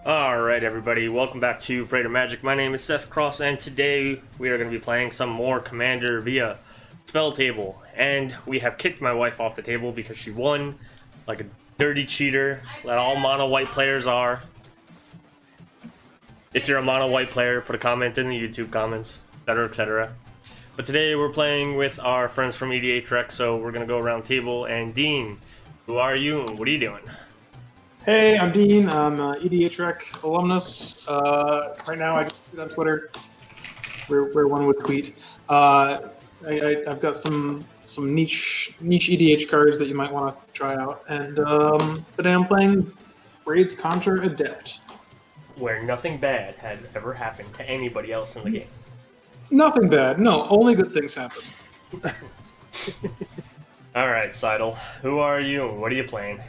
Alright everybody, welcome back to Praetor Magic. My name is Seth Cross and today we are going to be playing some more Commander via Spelltable. And we have kicked my wife off the table because she won like a dirty cheater that all mono white players are. If you're a mono white player, put a comment in the YouTube comments, etc, etc. But today we're playing with our friends from EDH, so we're going to go around table. And Dean, who are you and what are you doing? Hey, I'm Dean. I'm EDH Rec alumnus. Right now, I just tweet on Twitter. Where one would tweet. I've got some niche EDH cards that you might want to try out. And today I'm playing Raids Contra Adept. Where nothing bad had ever happened to anybody else in the game. Nothing bad. No, only good things happen. Alright, Seidel. Who are you and what are you playing?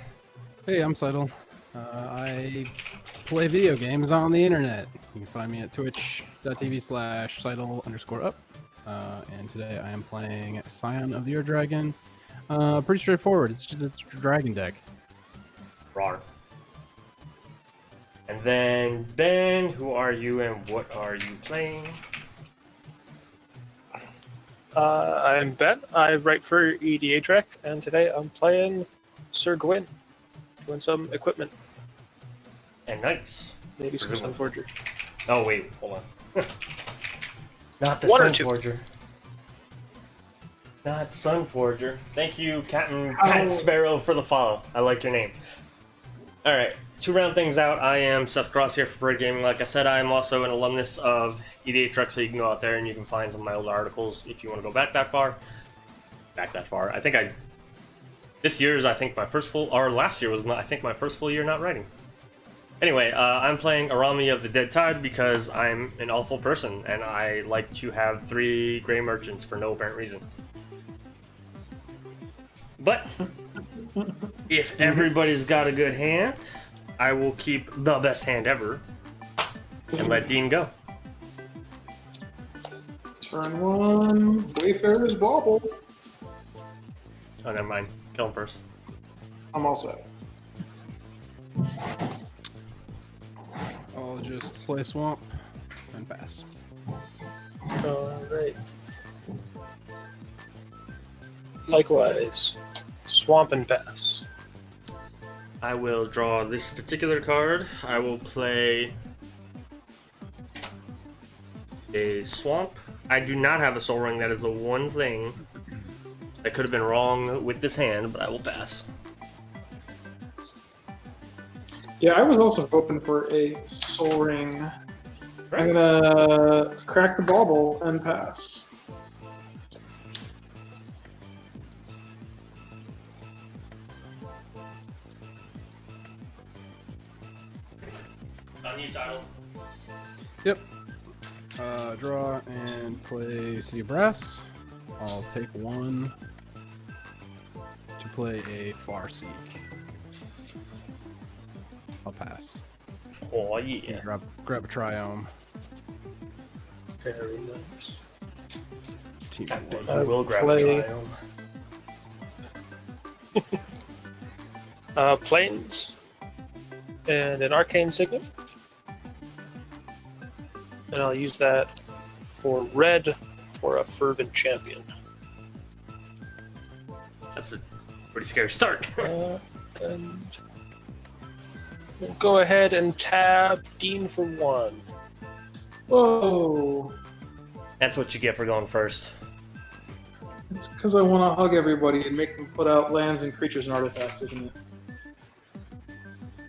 Hey, I'm Seidel. I play video games on the internet. You can find me at twitch.tv/Seidel_up. And today I am playing Scion of the Ur Dragon. Pretty straightforward. It's just a dragon deck. Rawr. And then Ben, who are you and what are you playing? I'm Ben. I write for EDH Rec, and today I'm playing Sir Gwyn. Doing some equipment. And nice. Maybe some Sunforger. Oh wait, hold on. Not the One or two. Sunforger. Not Sunforger. Thank you, Captain Cat Sparrow, for the follow. I like your name. Alright, to round things out, I am Seth Cross here for Bird Gaming. Like I said, I am also an alumnus of EDH Rec, so you can go out there and you can find some of my old articles if you want to go back that far. I think this year is, I think, my first full, or last year was, I think, my first full year not writing. Anyway, I'm playing Arami of the Dead Tide because I'm an awful person, and I like to have 3 Grey Merchants for no apparent reason. But, if everybody's got a good hand, I will keep the best hand ever, and let Dean go. Turn 1, Wayfarer's Bauble. Oh, never mind. Kill him first. I'm all set. I'll just play Swamp and pass. Alright. Likewise, Swamp and Pass. I will draw this particular card. I will play a Swamp. I do not have a Soul Ring. That is the one thing that could have been wrong with this hand, but I will pass. Yeah, I was also hoping for a Soul Ring. Right. I'm gonna crack the bauble and pass. On you, Seidel. Yep. Draw and play City of Brass. I'll take 1 to play a Farseek. I'll pass. Oh, yeah. Grab a Triome. Very nice. Team I one. will grab play- a Triome. Planes. And an Arcane Signet. And I'll use that for red for a Fervent Champion. That's a pretty scary start. And we'll go ahead and tab Dean for 1. Whoa. That's what you get for going first. It's because I want to hug everybody and make them put out lands and creatures and artifacts, isn't it?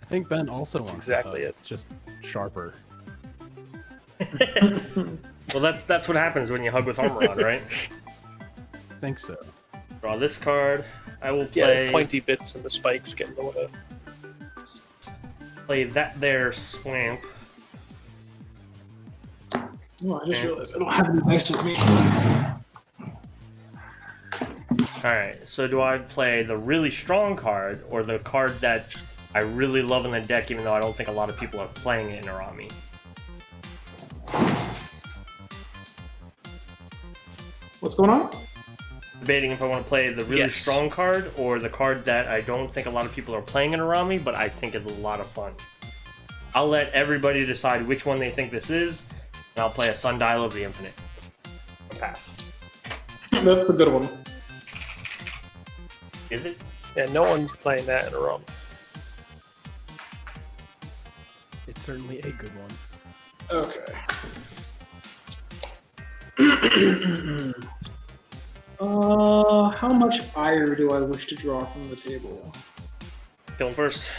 I think Ben also wants exactly it. Just sharper. Well, that's what happens when you hug with armor on, right? I think so. Draw this card. I will Yeah, play the pointy bits and the spikes get in the way. play that there Swamp. Oh, I just realized I don't have any dice with me. Alright, so do I play the really strong card, or the card that I really love in the deck, even though I don't think a lot of people are playing it in Arami? What's going on? Debating if I want to play the really Yes. strong card, or the card that I don't think a lot of people are playing in Arami, but I think is a lot of fun. I'll let everybody decide which one they think this is, and I'll play a Sundial of the Infinite. Pass. That's a good one. Is it? Yeah, no one's playing that in a row. It's certainly a good one. Okay. How much ire do I wish to draw from the table? Kill him first.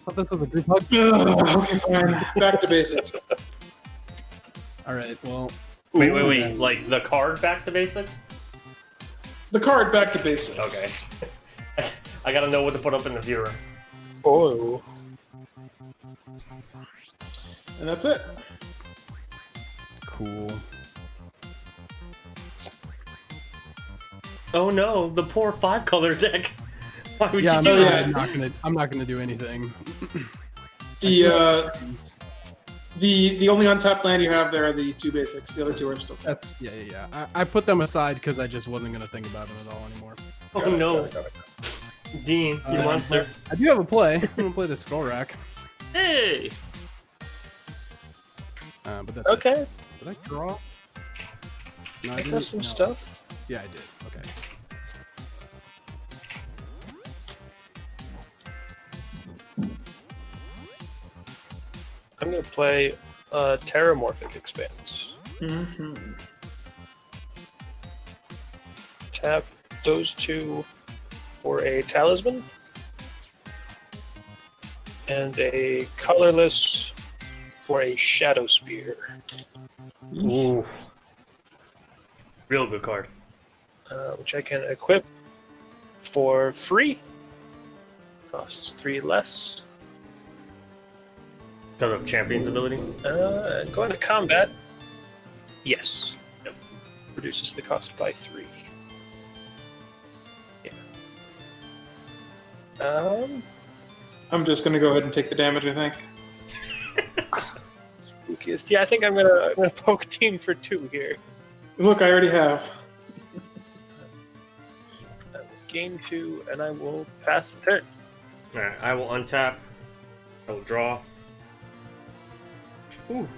I thought this was a group hug. Okay, fine. Back to basics. All right. Well. Wait. Like the card back to basics? The card back to basics. Okay. I gotta know what to put up in the viewer. Oh. And that's it. Cool. Oh no, the poor 5-color deck. Why would Yeah, you do this? I'm not gonna do anything. The only untapped land you have there are the 2 basics. The other 2 are still tapped. That's yeah. I put them aside because I just wasn't gonna think about them at all anymore. Oh no. Dean, you monster. I do have a play. I'm gonna play the Skull Rack. Hey! But that's Okay. it. Did I draw? No, I I didn't. got some No. stuff. Yeah, I did. Okay. I'm gonna play Terramorphic Expanse. Mm-hmm. Tap those 2 for a Talisman. And a colorless for a Shadow Spear. Ooh. Real good card. Which I can equip for free. Costs 3 less. Because of Champion's ability? Going to combat. Yes. Yep. Reduces the cost by 3. Yeah. I'm just gonna go ahead and take the damage, I think. Spookiest. Yeah, I think I'm gonna poke Dean for 2 here. Look, I already have. I will gain 2, and I will pass the turn. Alright, I will untap. I will draw. Ooh.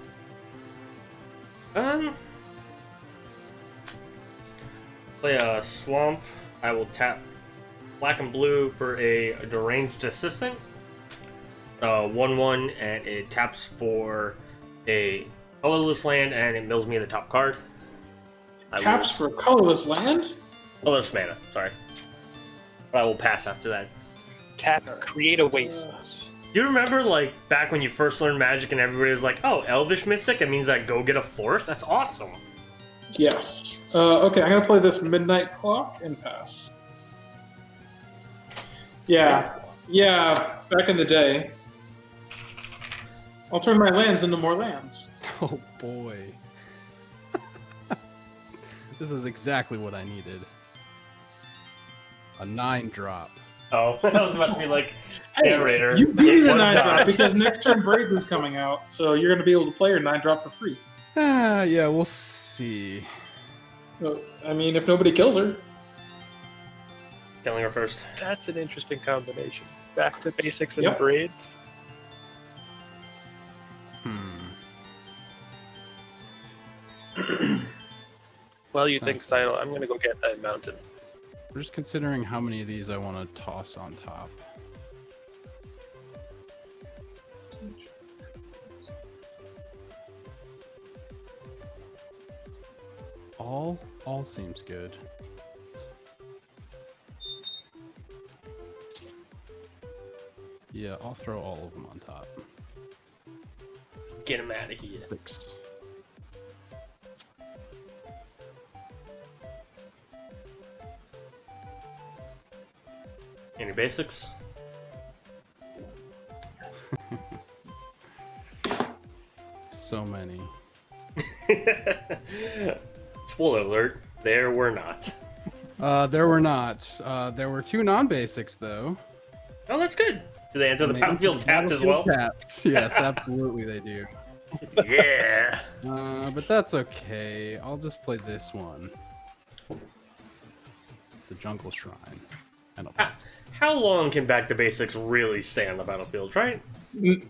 Play a swamp. I will tap black and blue for a deranged assistant. 1/1, and it taps for a colorless land, and it mills me the top card. Taps for colorless land? Colorless mana, sorry. But I will pass after that. Tap, create a wasteland. Do you remember, like, back when you first learned Magic and everybody was like, oh, Elvish Mystic? It means that go get a force? That's awesome. Yes. Okay, I'm gonna play this Midnight Clock and pass. Yeah, back in the day. I'll turn my lands into more lands. Oh boy. This is exactly what I needed. A 9-drop. Oh, I was about to be like, Hey, narrator. you beat It the was 9-drop not. because next turn Braids is coming out, so you're gonna be able to play your 9-drop for free. Yeah, we'll see. So, I mean, if nobody kills her. Killing her first. That's an interesting combination. Back to basics and Yep. braids. Well, you think Sidle? I'm gonna go get a mountain. I'm just considering how many of these I want to toss on top. All seems good. Yeah, I'll throw all of them on top. Get him out of here. 6. Any basics? So many. Spoiler alert, there were not. There were not. There were 2 non-basics though. Oh, that's good. Do they enter the And they battlefield entered tapped as well? battlefield tapped. Yes, absolutely they do. Yeah. But that's okay. I'll just play this one. It's a jungle shrine. And I'll pass. How long can back to basics really stay on the battlefield, right?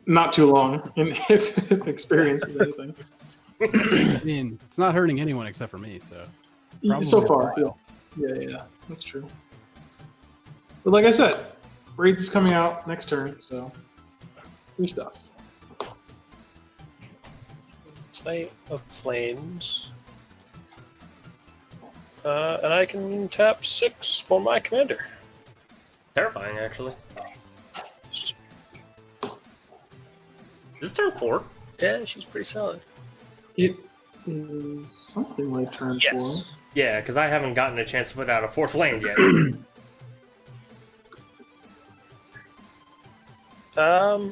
Not too long, and if experience is anything. I mean, it's not hurting anyone except for me, so. So Probably a far, yeah, that's true. But like I said, Braids is coming out next turn, so free stuff. Play of Plains. And I can tap 6 for my commander. Terrifying, actually. Is it turn 4? Yeah, she's pretty solid. It is something like turn Yes. 4. Yeah, because I haven't gotten a chance to put out a 4th land yet.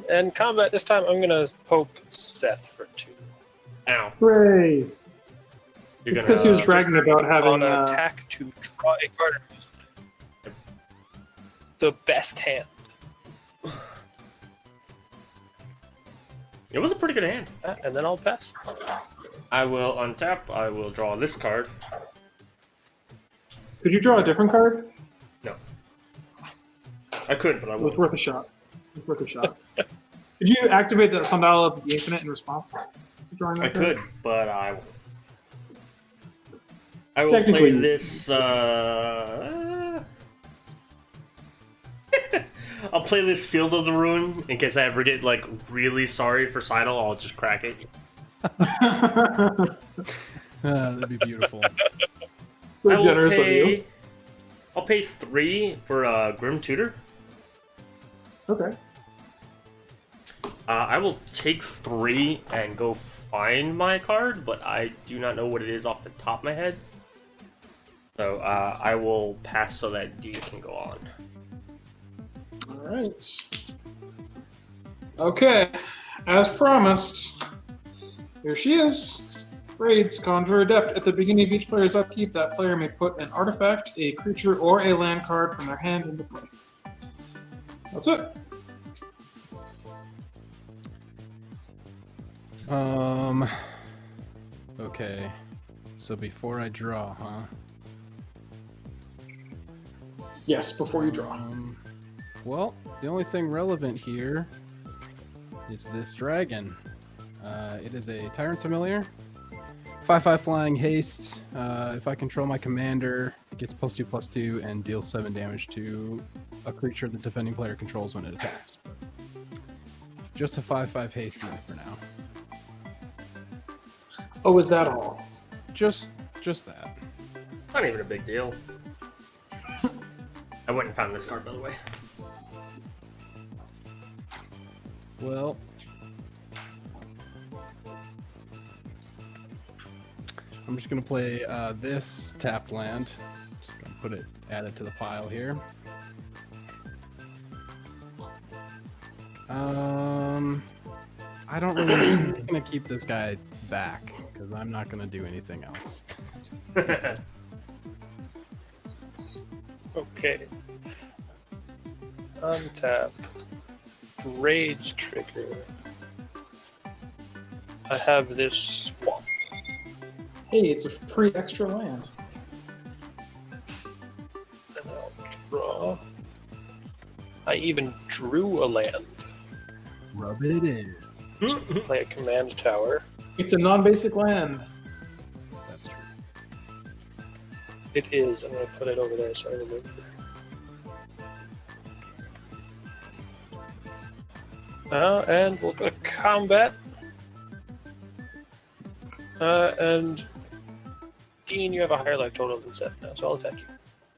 And combat this time, I'm gonna poke Seth for 2. Ow. Hooray! You're It's because he was bragging about having On attack to draw a card. The best hand. It was a pretty good hand. And then I'll pass. I will untap. I will draw this card. Could you draw a different card? No. I could, but I It's won't. worth a shot. It's worth a shot. Could you activate that Sundial of the Infinite in response to drawing that I card? could, but I won't. I will Technically- play this. I'll play this Field of the Ruin in case I ever get like really sorry for Seidel. I'll just crack it. That'd be beautiful. So I will generous of you. pay. I'll pay 3 for Grim Tutor. Okay. I will take 3 and go find my card, but I do not know what it is off the top of my head. So I will pass so that D can go on. Alright. Okay. As promised, here she is. Raids, Conjure Adept. At the beginning of each player's upkeep, that player may put an artifact, a creature, or a land card from their hand into play. That's it. Okay. So before I draw, huh? Yes, before you draw. Well, the only thing relevant here is this dragon. It is a Tyrant Familiar. 5/5 flying haste. If I control my commander, it gets +2/+2 and deals 7 damage to a creature the defending player controls when it attacks. Just a 5/5 haste unit for now. Oh, is that all? Just that. Not even a big deal. I went and found this card, by the way. Well, I'm just gonna play this tapped land. Just gonna add it to the pile here. I don't really. I'm gonna keep this guy back because I'm not gonna do anything else. Okay. Untap. Rage trigger. I have this swamp. Hey, it's a free extra land. And I'll draw. I even drew a land. Rub it in. Play a command tower. It's a non-basic land. That's true. It is. I'm going to put it over there so I remember. And we'll go to combat. And Dean, you have a higher life total than Seth now, so I'll attack you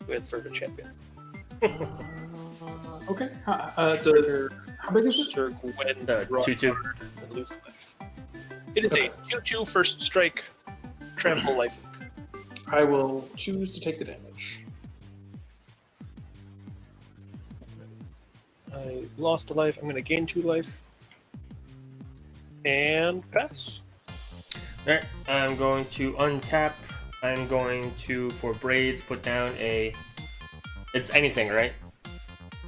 with Further Champion. Okay. How big is it? Sir Gwen, 2/2. and lose a life. It is a 2/2 first strike, trample life. I will choose to take the damage. I lost a life. I'm going to gain 2 life. And pass. Alright, I'm going to untap. I'm going to, for Braids, put down a... It's anything, right?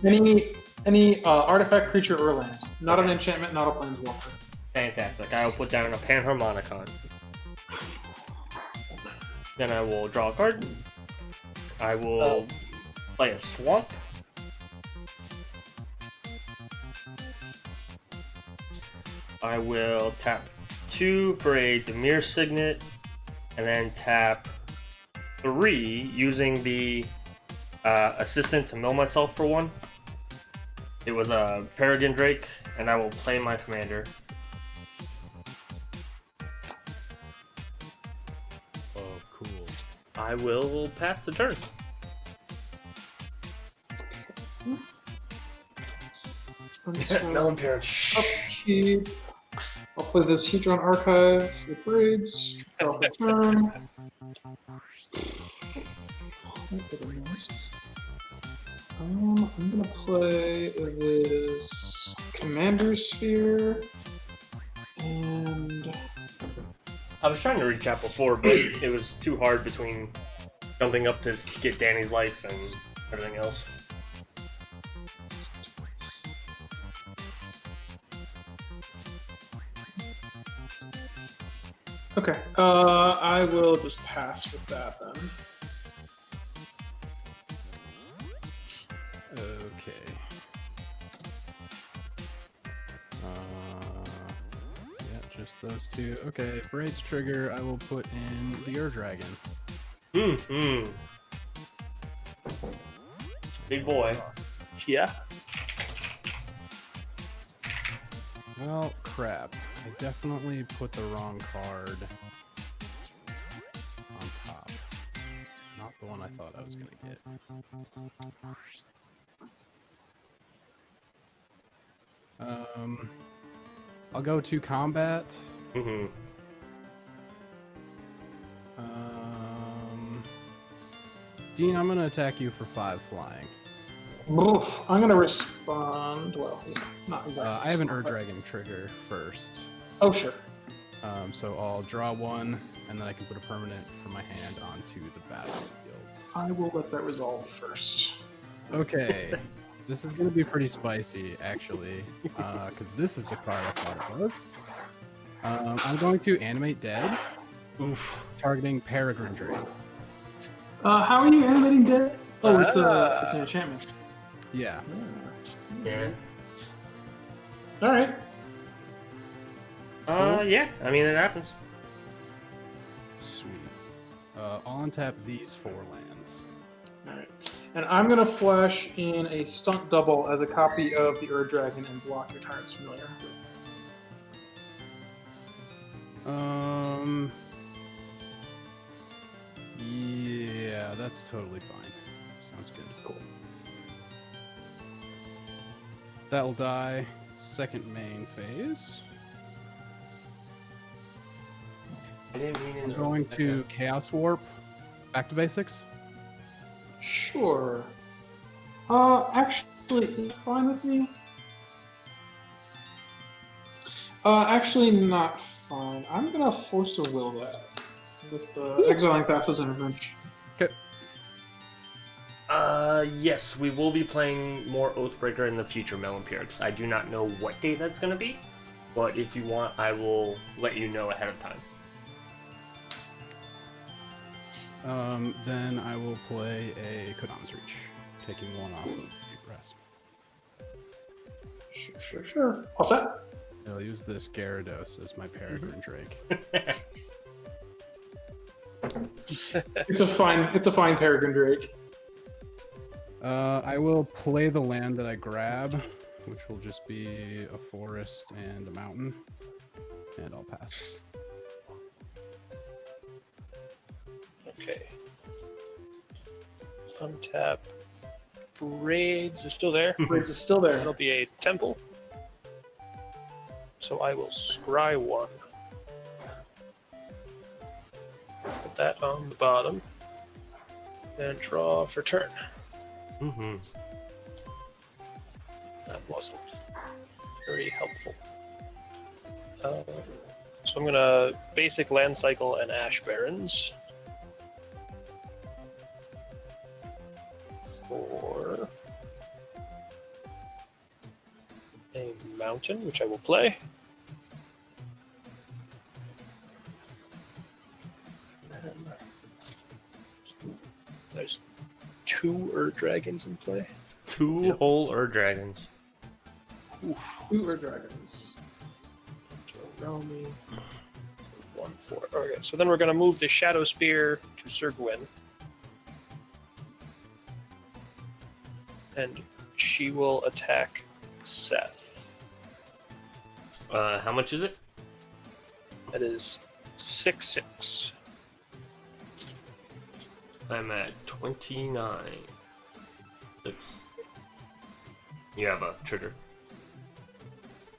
Any artifact, creature, or land. Not an enchantment, not a planeswalker. Fantastic. I will put down a Panharmonicon. Then I will draw a card. I will play a Swamp. I will tap 2 for a Demir Signet, and then tap 3 using the assistant to mill myself for 1. It was a Peregrine Drake, and I will play my commander. Oh, cool. I will pass the turn. No impairs. Upkeep. I'll play this Hedron Archive with Braids. Drop a turn. I'm gonna play this Commander Sphere. And I was trying to reach out before, but it was too hard between jumping up to get Danny's life and everything else. okay, I will just pass with that then. Okay. Yeah, just those two. Okay, Braids trigger, I will put in the Ur-Dragon. Big boy. Yeah. Well, crap. I definitely put the wrong card on top. Not the one I thought I was going to get. I'll go to combat. Dean, I'm going to attack you for 5 flying. Oof, I'm gonna respond. Well, not exactly. I have an Ur-Dragon trigger first. Oh, sure. So I'll draw 1, and then I can put a permanent from my hand onto the battlefield. I will let that resolve first. Okay. This is going to be pretty spicy, actually, because this is the card I thought it was. I'm going to animate Dead, targeting Peregrine Drake. How are you animating Dead? Oh, it's an enchantment. Yeah. Yeah. All right. Yeah. I mean, it happens. Sweet. I'll untap these 4 lands. All right. And I'm gonna flash in a stunt double as a copy of the Ur-Dragon and block your Tyrant's Familiar. Yeah, that's totally fine. Sounds good. Cool. That'll die. Second main phase. I didn't mean I'm going to Chaos Warp. Back to basics. Sure. Actually, it's fine with me. Actually, not fine. I'm gonna force to will that with exiling Thassa's Intervention. Okay. Yes, we will be playing more Oathbreaker in the future, Melonpyrix. I do not know what day that's going to be, but if you want, I will let you know ahead of time. Then I will play a Kodama's Reach, taking 1 off of Deep Rest. Sure. All set? I'll use this Gyarados as my Peregrine Drake. It's a fine Peregrine Drake. I will play the land that I grab, which will just be a forest and a mountain, and I'll pass. Okay. Untap. Braids is still there. Braids is still there. That'll be a temple. So I will scry 1. Put that on the bottom. And draw for turn. That wasn't very helpful. So I'm gonna basic land cycle and Ash Barrens. For a mountain, which I will play. And there's 2 Ur-Dragons in play. 2 whole Ur-Dragons. Two Ur-Dragons. Romy. 1/4. Okay, so then we're going to move the Shadow Spear to Sir Gwyn. And she will attack Seth. How much is it? That is 6/6. I'm at 29. 6. You have a trigger.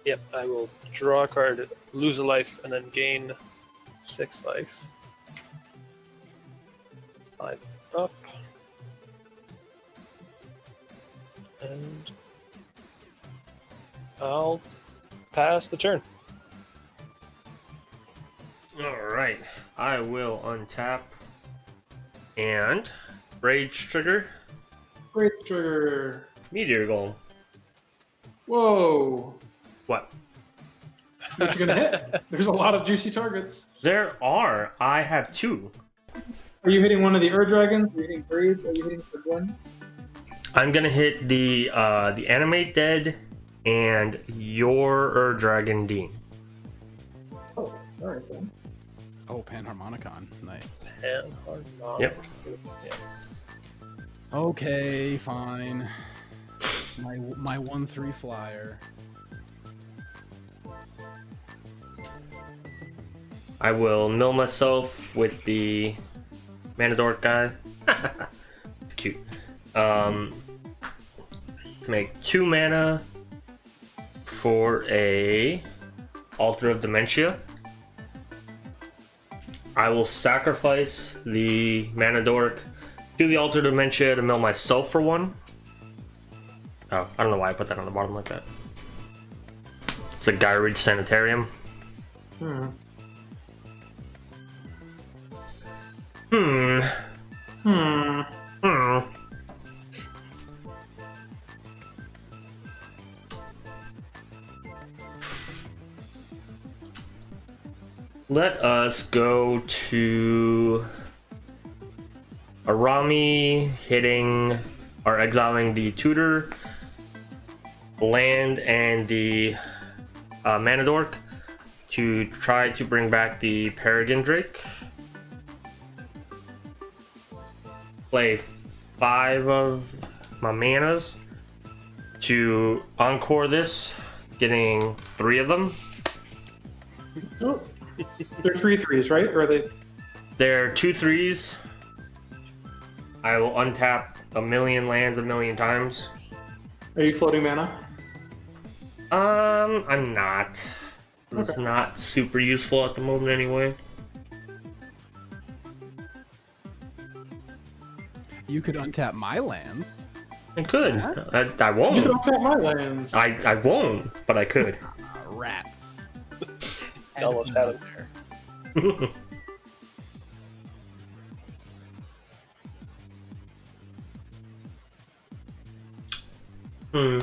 Yep, I will draw a card, lose a life, and then gain 6 life. 5 up. And I'll pass the turn. Alright, I will untap and Rage trigger, Great trigger. Meteor Golem. Whoa. What? What you gonna hit? There's a lot of juicy targets. There are. I have 2. Are you hitting one of the Ur Dragons? Are you hitting Graves? Are you hitting Sir Gwyn? I'm gonna hit the Animate Dead and your Ur Dragon Dean. Oh, alright then. Oh, Panharmonicon. Nice. And hard knock. Yep. Yeah. Okay, fine. My 1/3 flyer. I will mill myself with the Manadork guy. It's cute. Make 2 mana for a Altar of Dementia. I will sacrifice the Manadork to the Altar of Dementia to mill myself for 1. Oh, I don't know why I put that on the bottom like that. It's a Gyridge Sanitarium. Hmm. Hmm. Hmm. Hmm. Let us go to Arami hitting or exiling the tutor, land, and the Manadork to try to bring back the Peregrine Drake. Play 5 of my manas to encore this, getting 3 of them. Oh. They're 3/3s, right? Or are they? They're 2/3s. I will untap a million lands a million times. Are you floating mana? I'm not. It's Okay. not super useful at the moment anyway. You could untap my lands. I could. I You can won't. untap my lands. I won't, but I could. Rats. Almost had it there. Hmm.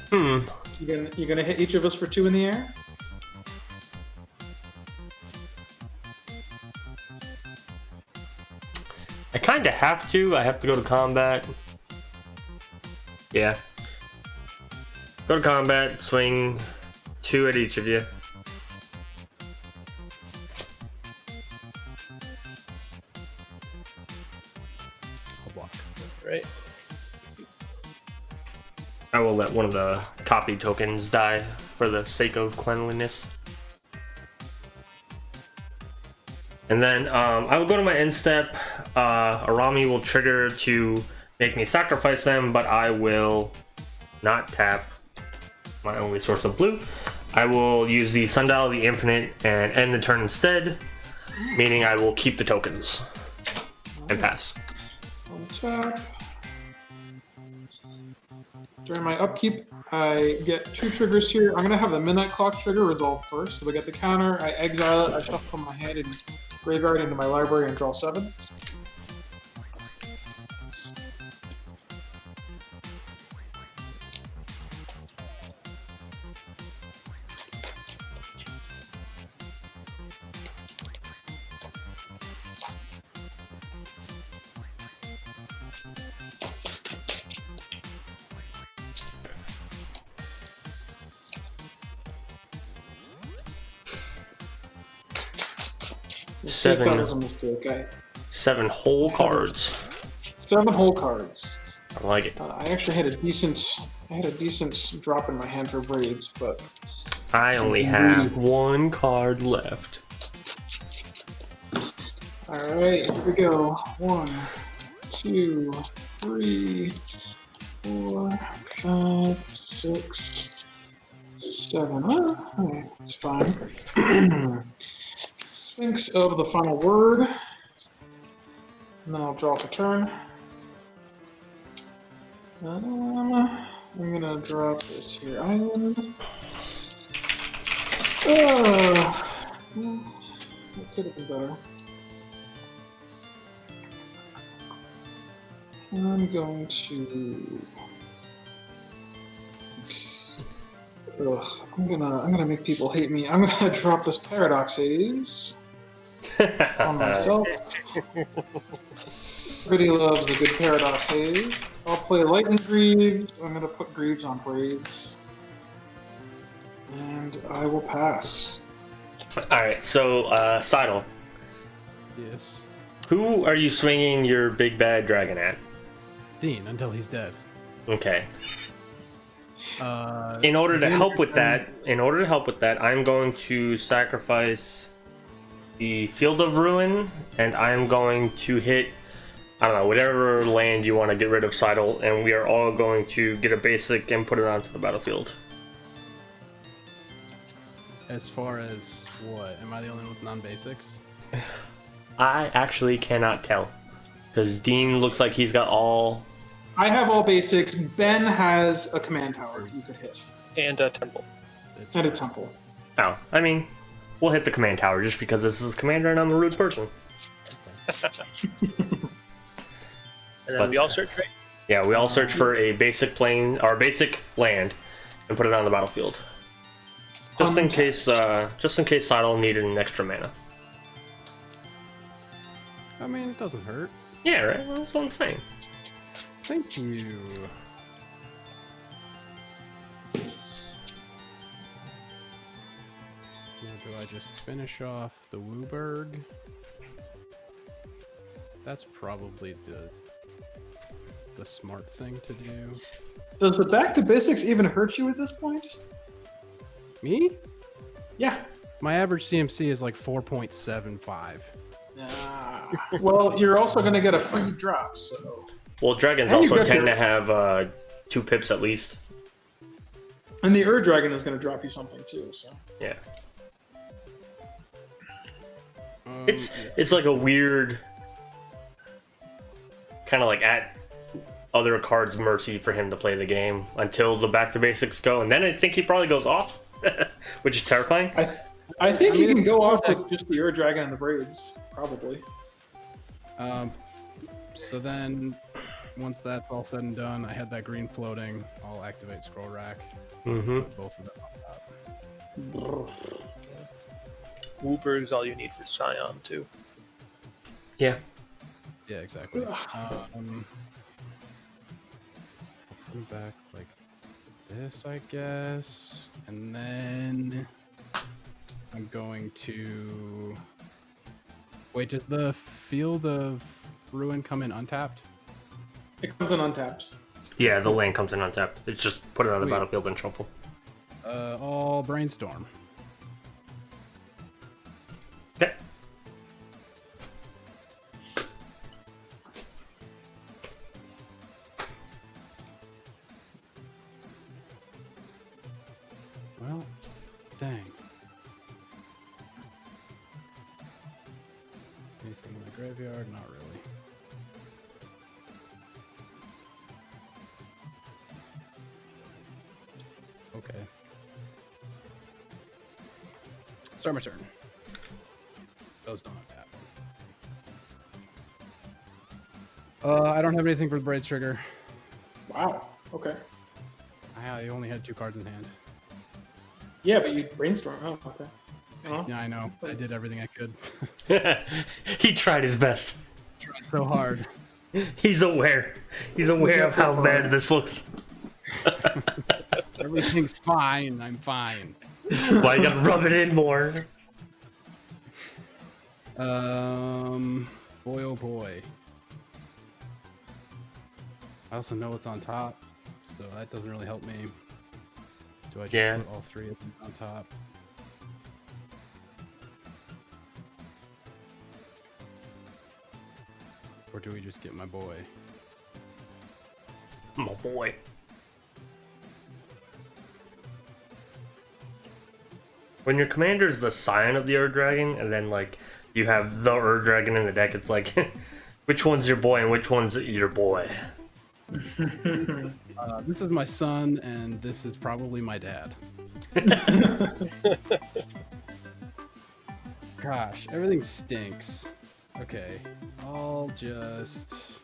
Hmm. You gonna hit each of us for 2 in the air? I kind of have to. I have to go to combat. Yeah. Go to combat, swing 2 at each of you. I'll block. Right. I will let one of the copy tokens die for the sake of cleanliness. And then I will go to my end step. Arami will trigger to make me sacrifice them, but I will not tap my only source of blue. I will use the Sundial of the Infinite and end the turn instead, meaning I will keep the tokens and pass. Untap. During my upkeep, I get 2 triggers here. I'm gonna have the Midnight Clock trigger resolve first. So I get the counter, I exile it, I shuffle from my hand and graveyard into my library and draw 7. See if that Seven. was a mistake. 7 whole cards. 7 whole cards. I like it. I actually had a decent drop in my hand for braids, but I only have 1 card left. all right, here we go. 1, 2, 3, 4, 5, 6, 7. Oh, okay, that's fine. Sphinx of the final word. And then I'll draw up a turn. I'm gonna drop this here. Island. It could have been better. I'm going to. I'm gonna make people hate me. I'm gonna drop this Paradoxes on myself. Everybody loves a good Paradoxes. I'll play Lightning Greaves. I'm gonna put Greaves on braids. And I will pass. Alright, so, Seidel, Yes. who are you swinging your big bad dragon at? Dean, until he's dead. Okay. In order to help with that, I'm going to sacrifice the Field of Ruin, and I'm going to hit, I don't know, whatever land you want to get rid of, Seidel, and we are all going to get a basic and put it onto the battlefield. As far as what? Am I the only one with non-basics? I actually cannot tell, because Dean looks like he's got all... I have all basics. Ben has a command tower you could hit. And a temple. It's And a temple. Oh, I mean, we'll hit the command tower just because this is commander and I'm a rude person. And then we all search, right? Yeah, we all search for a basic plane or basic land and put it on the battlefield. Just in case Seidel needed an extra mana. I mean, it doesn't hurt. Yeah, right? That's what I'm saying. Thank you. Now, do I just finish off the Wooburg? That's probably the smart thing to do. Does the back to basics even hurt you at this point? Me? Yeah. My average CMC is like 4.75. Well, you're also going to get a free drop, so... Well, dragons And you also got tend your- to have 2 pips at least. And the Dragon is going to drop you something too, so... Yeah. It's like a weird... kind of like at other cards' mercy for him to play the game until the back to basics go, and then I think he probably goes off, which is terrifying. I think you can go off with just the Dragon and the braids, probably. So then, once that's all said and done, I had that green floating. I'll activate Scroll Rack. Mm-hmm. Both of them on top. Wooper's all you need for Scion, too. Yeah. Yeah, exactly. I'll come back like this, I guess. And then I'm going to... Wait, does the Field of Ruin come in untapped? It comes in untapped. Yeah, the land comes in untapped. It's just put it on the Sweet. battlefield and shuffle. All Brainstorm. Okay. Well, dang. Anything in the graveyard? Not really. Okay. Start my turn. Those don't tap. I don't have anything for the Braids trigger. Wow. Okay. I only had 2 cards in hand. Yeah, but you brainstorm. Oh, okay. Oh. Yeah, I know. I did everything I could. He tried his best. Tried so hard. He's aware. He's aware of how bad this looks. Everything's fine. I'm fine. Why you gotta rub it in more? Boy, oh boy. I also know what's on top, so that doesn't really help me. Do I just put all three of them on top? Or do we just get my boy? My boy. When your commander is the Scion of the Ur Dragon, and then like you have the Ur Dragon in the deck, it's like which one's your boy and which one's your boy? This is my son, and this is probably my dad. Gosh, everything stinks. Okay, I'll just...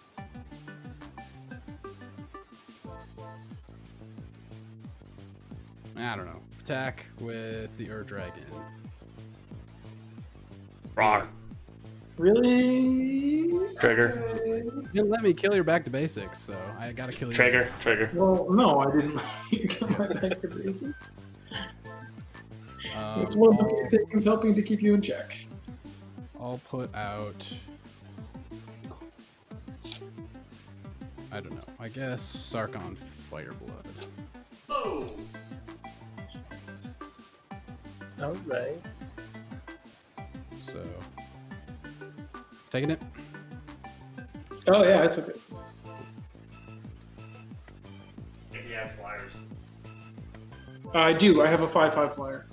I don't know. Attack with the Ur Dragon. Rock. Really? Trigger. You didn't let me kill your back to basics, so I gotta kill you. Trigger. Well, no, I didn't. You got my back to basics. It's one of the things helping to keep you in check. I'll put out... I don't know. I guess Sarkon Fireblood. Oh. Alright. So... Taking it? Oh yeah, it's okay. Yeah, flyers. I do. I have a 5/5 flyer.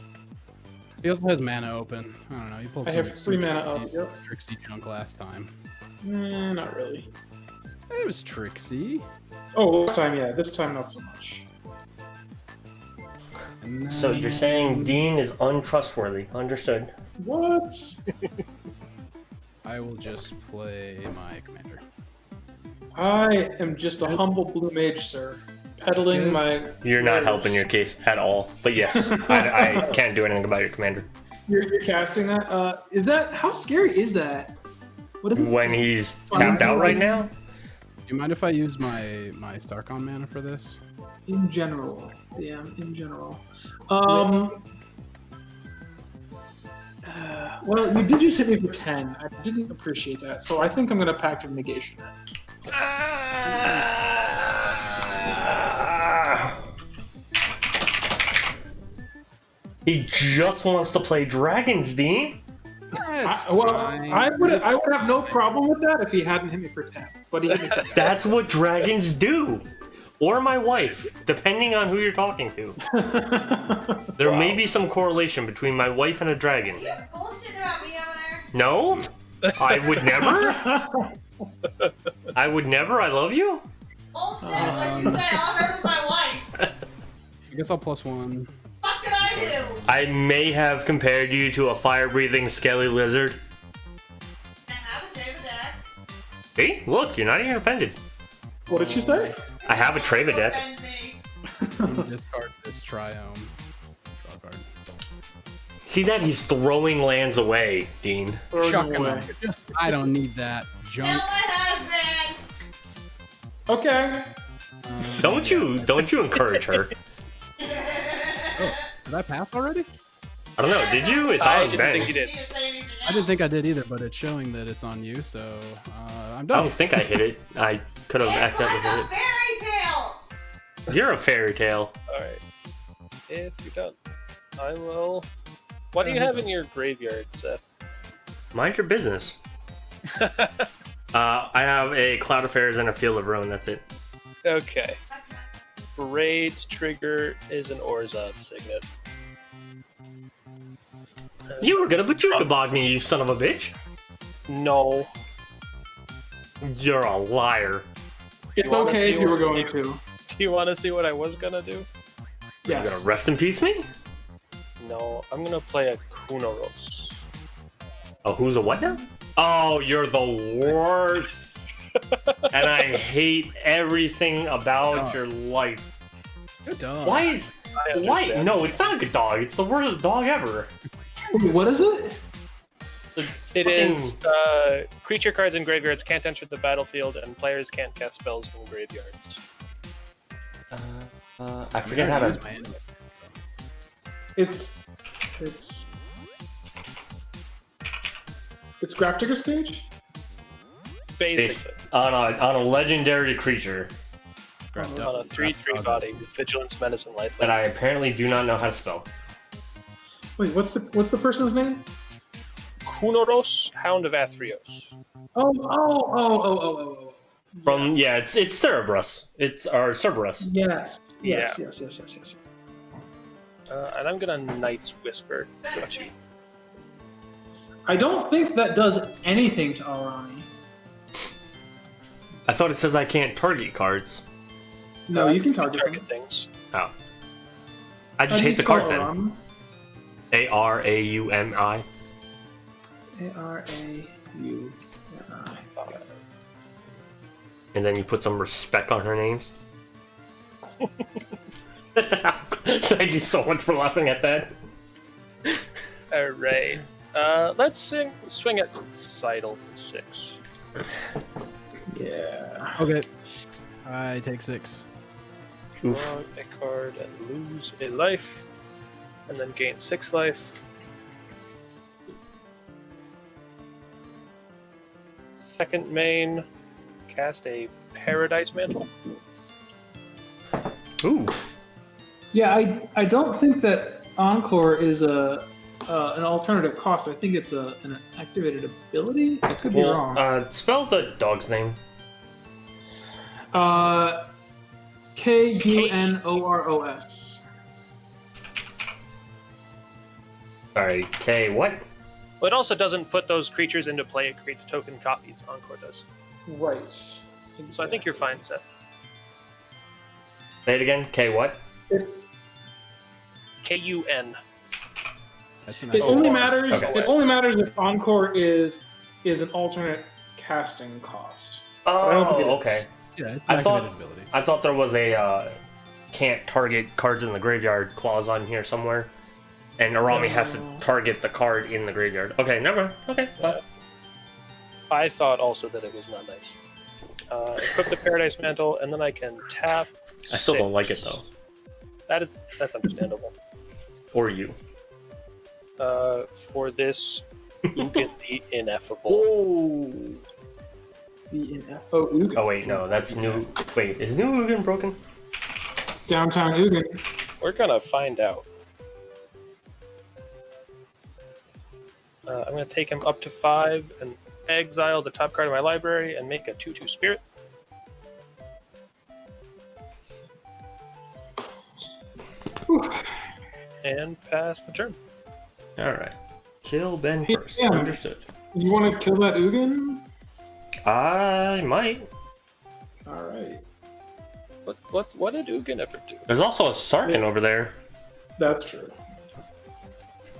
He also has mana open. I don't know. He pulled I have 3 mana up. Yep. Trixie junk last time. Not really. It was Trixie. Oh, last time, yeah. This time, not so much. And So you're saying Dean is untrustworthy? Understood. What? I will just play my commander. I am just a humble blue mage, sir. Peddling my... You're not helping your case at all. But yes, I can't do anything about your commander. You're casting that? Is that... How scary is that? What is it? When he's tapped out right now? Do you mind if I use my Starcon mana for this? In general. Damn, in general. Well, you did just hit me for 10. I didn't appreciate that, so I think I'm going to Pact of Negation it. He just wants to play dragons, Dean. I would have no problem with that if he hadn't hit me for 10. But he hit me for 10. That's what dragons do. Or my wife, depending on who you're talking to. There may be some correlation between my wife and a dragon. You bullshit about me over there. No? I would never? I would never? I love you? Bullshit, like you said, all I heard was my wife. I guess I'll +1. Fuck did I do? I may have compared you to a fire-breathing scaly lizard. I have a David deck. See? Look, you're not even offended. What did she say? I have a Treva deck. Offend me. Discard this Triome. Draw card. See that? He's throwing lands away, Dean. Chuck Throw him away. out. I don't need that Kill junk. my husband. Okay. Don't you encourage her. Did I pass already? I don't know, did you? It's I on didn't think you Ben. did. Need to say anything I didn't else? think I did either, but it's showing that it's on you, so I'm I done. don't think I hit it. I could have It's accidentally like hit a fairy tale. it. You're a fairy tale. Alright. If you're done, I will. What do you have in your graveyard, Seth? Mind your business. I have a Cloud Affairs and a Field of Ruin, that's it. Okay. Braid's trigger is an Orzhov signet. You were gonna Bachuka bog me, you son of a bitch. No. You're a liar. It's wanna okay see if you were what- going to. Do you want to see what I was gonna do? You're Yes. gonna rest in peace me? No, I'm gonna play a Kunoros. Oh, who's a what now? Oh, you're the worst. And I hate everything about your life. Good dog. Why is... I Why? understand. No, it's not a good dog. It's the worst dog ever. What is it? It is creature cards in graveyards can't enter the battlefield, and players can't cast spells from graveyards. I forget how use to... my hand. It's It's Graph Digger's Cage? Basically, On a legendary creature Grabbed on a up. 3/3 body with vigilance, menace, and life. that I apparently do not know how to spell. Wait, what's the person's name? Kunoros, Hound of Athreos. Oh. From it's Cerberus. It's our Cerberus. Yes. Yeah. Yes. And I'm gonna Knight's Whisper. Got you. I don't think that does anything to Arami. I thought it says I can't target cards. No, you can target them. things. Oh. I How just do you hate the spell card then. Arami? ARAUMI. ARAU. I thought And then you put some respect on her names. Thank you so much for laughing at that. Alright. Let's swing at Seidel for 6. Yeah. Okay. I take 6. Draw a card and lose a life. And then gain 6 life. Second main, cast a Paradise Mantle. Ooh. Yeah, I don't think that Encore is an alternative cost. I think it's an activated ability. I could be wrong. Spell the dog's name. Kunoros. Sorry, K what? Well, it also doesn't put those creatures into play, it creates token copies. Encore does. Right. So I think you're fine, Seth. Say it again. K what? KUN. That's an It only Oh, matters. okay. It only matters if Encore is an alternate casting cost. I don't think it Oh, is. okay. Yeah, it's I an thought- activated ability. I thought there was a can't target cards in the graveyard clause on here somewhere, and Arami has to target the card in the graveyard. Okay, never mind. Okay. I thought also that it was not nice. Equip the Paradise Mantle, and then I can tap. I still don't like it 6. though. That's understandable. Or you. For this, Ugin the Ineffable. Oh. Ugin. Oh wait, no, that's new. Wait, is New Ugin broken? Downtown Ugin. We're gonna find out. I'm gonna take him up to 5 and exile the top card of my library and make a 2/2 Spirit. And pass the turn. All right. Kill Ben Hey, first. Sam. Understood. You want to kill that Ugin? I might. All right. What did Ugin ever do? There's also a Sarkin over there. That's true.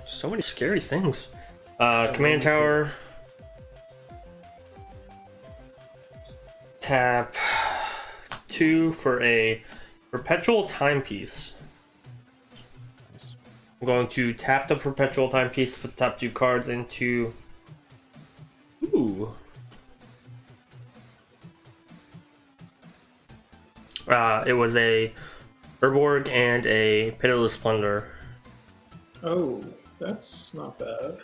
So many scary things. Command tower. Tap 2 for a perpetual timepiece. Nice. I'm going to tap the perpetual timepiece for the top 2 cards into. Ooh. It was a Urborg and a Pitiless Plunder. Oh, that's not bad.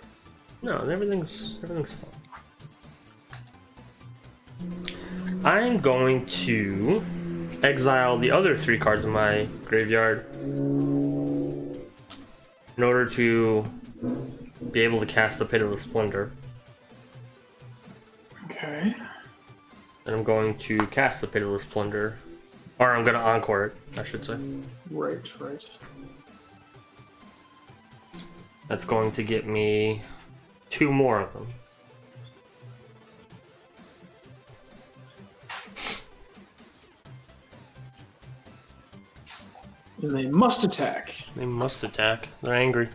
No, everything's fine. I'm going to exile the other 3 cards in my graveyard in order to be able to cast the Pitiless Splendor. Okay. And I'm going to cast the Pitiless Plunder. Or I'm going to encore it, I should say. Right. That's going to get me 2 more of them. And they must attack. They must attack. They're angry.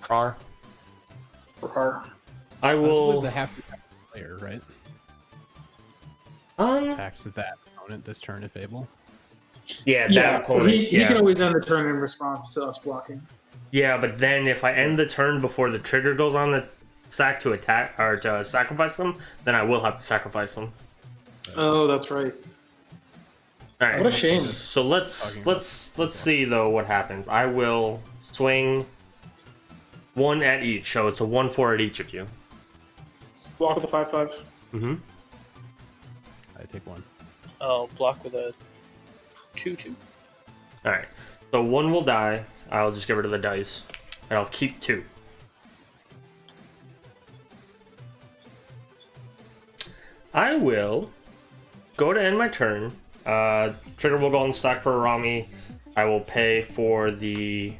Rar. Rawr. I will. The half player, right? Attacks that opponent this turn if able. Yeah, that Yeah, opponent. he yeah. can always end the turn in response to us blocking. Yeah, but then if I end the turn before the trigger goes on the stack to attack or to sacrifice them, then I will have to sacrifice them. Oh, that's right. All right. What a shame. So let's see though what happens. I will swing 1 at each, so it's a 1/4 at each of you. Block with a 5/5. Mm-hmm. I take 1. I'll block with a 2/2. All right. So 1 will die. I'll just get rid of the dice, and I'll keep 2. I will go to end my turn. Trigger will go on stack for Arami. I will pay for the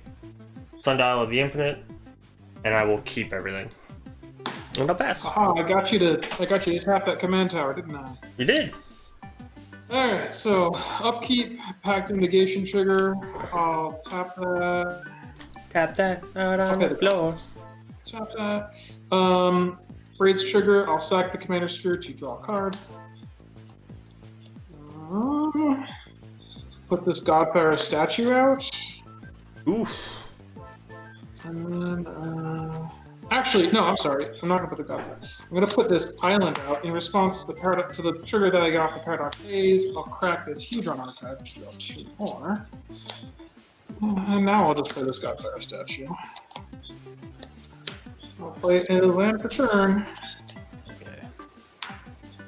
Sundial of the Infinite, and I will keep everything. And I'll pass. Aha! I got you to tap that command tower, didn't I? You did. All right. So upkeep, pact negation trigger. I'll tap that. Tap that out on Okay. the floor. Tap that. Raids trigger. I'll sack the commander sphere to draw a card. Put this Godfire statue out. Oof. And then, actually, no, I'm sorry. I'm not gonna put the Godfire. I'm gonna put this island out in response to the trigger that I get off the Paradox Haze. I'll crack this Hedron Archive to draw 2 more. And now I'll just play this Godfire statue. I'll play a land per turn. Okay.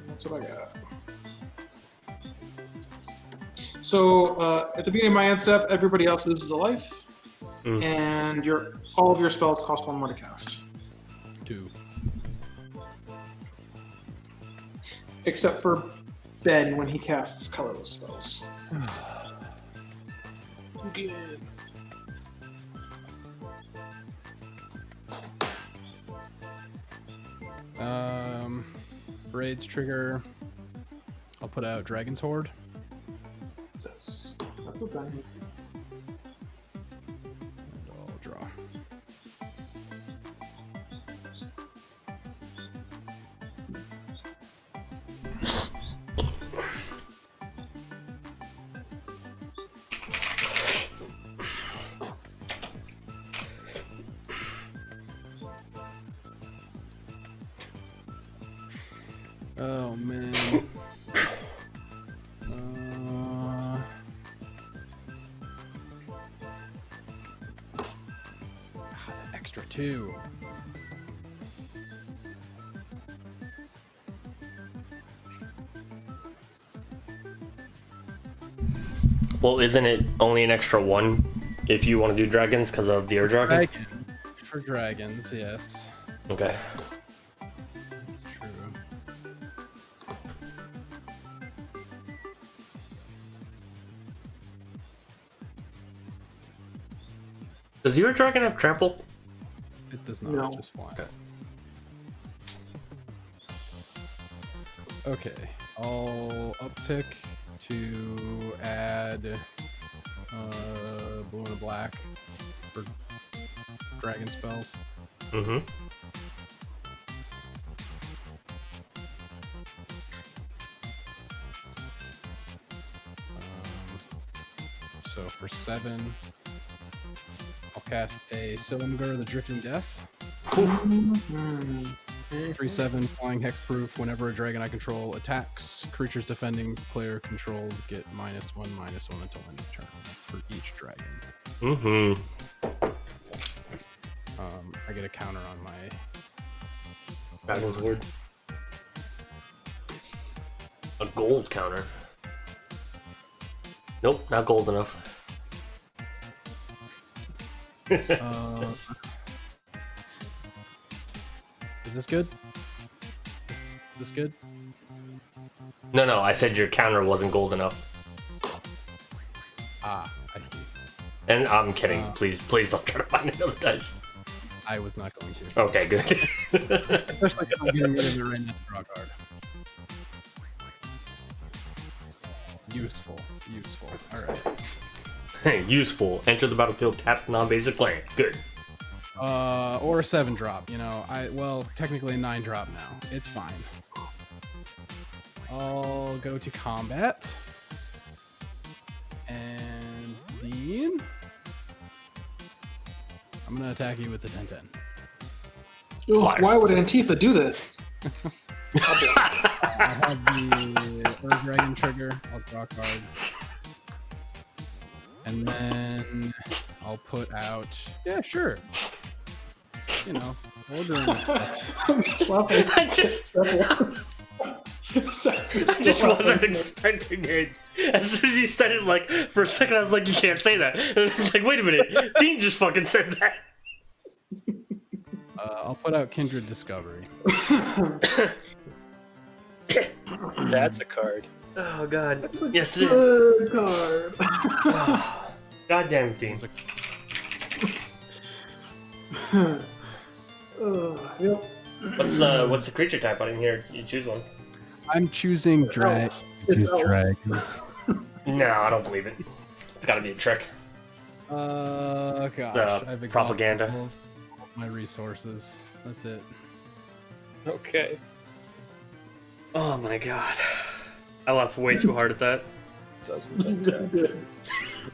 That's what I got. So at the beginning of my end step, everybody else loses a life, and all of your spells cost 1 more to cast, 2. except for Ben when he casts colorless spells. Good. Raids trigger. I'll put out Dragon's Horde. That's a thing. And I'll draw. Oh man. The extra 2. Well, isn't it only an extra 1 if you want to do dragons because of the Air Dragon? Dragon. For dragons, yes. Okay. That's true. Does your dragon have trample? It does not, No. just fly. Okay. Okay, I'll uptick to add blue and a black for dragon spells. Mm-hmm. So for 7, I'll cast a Silumgar, the Drifting Death. 3/7 flying hexproof. Whenever a dragon I control attacks, creatures defending player controlled get -1/-1 until end of turn. That's for each dragon. Mm-hmm. I get a counter on my Dragon's Word. A gold counter. Nope, not gold enough. Is this good? Is this good? No, I said your counter wasn't gold enough. Ah, I see. And I'm kidding. Please don't try to find another dice. I was not going to. Okay, good. Especially if I'm getting rid of it right now to draw a card. Useful. Alright. Useful. Enter the battlefield tapped non-basic land. Good. Or a 7-drop, you know. Well, technically a 9-drop now. It's fine. I'll go to combat. And Dean, I'm gonna attack you with the 10-10. Ugh, why would Antifa do this? I have the Earth Dragon trigger. I'll draw a card. And then I'll put out... Yeah, sure. You know, ordering. I'm just laughing. I just wasn't expecting it. As soon as you said it, like, for a second I was like, you can't say that. And it's like, wait a minute, Dean just fucking said that. I'll put out Kindred Discovery. That's a card. Oh god. Yes, it is. Good card. God damn it, Dean. Yep. What's the creature type? I didn't hear you choose one. I'm choosing It's elf. dragons. No, I don't believe it. It's gotta be a trick. Gosh, I've exhausted Propaganda. all of my resources. That's it. Okay. Oh my god. I laughed way too hard at that. Doesn't attack.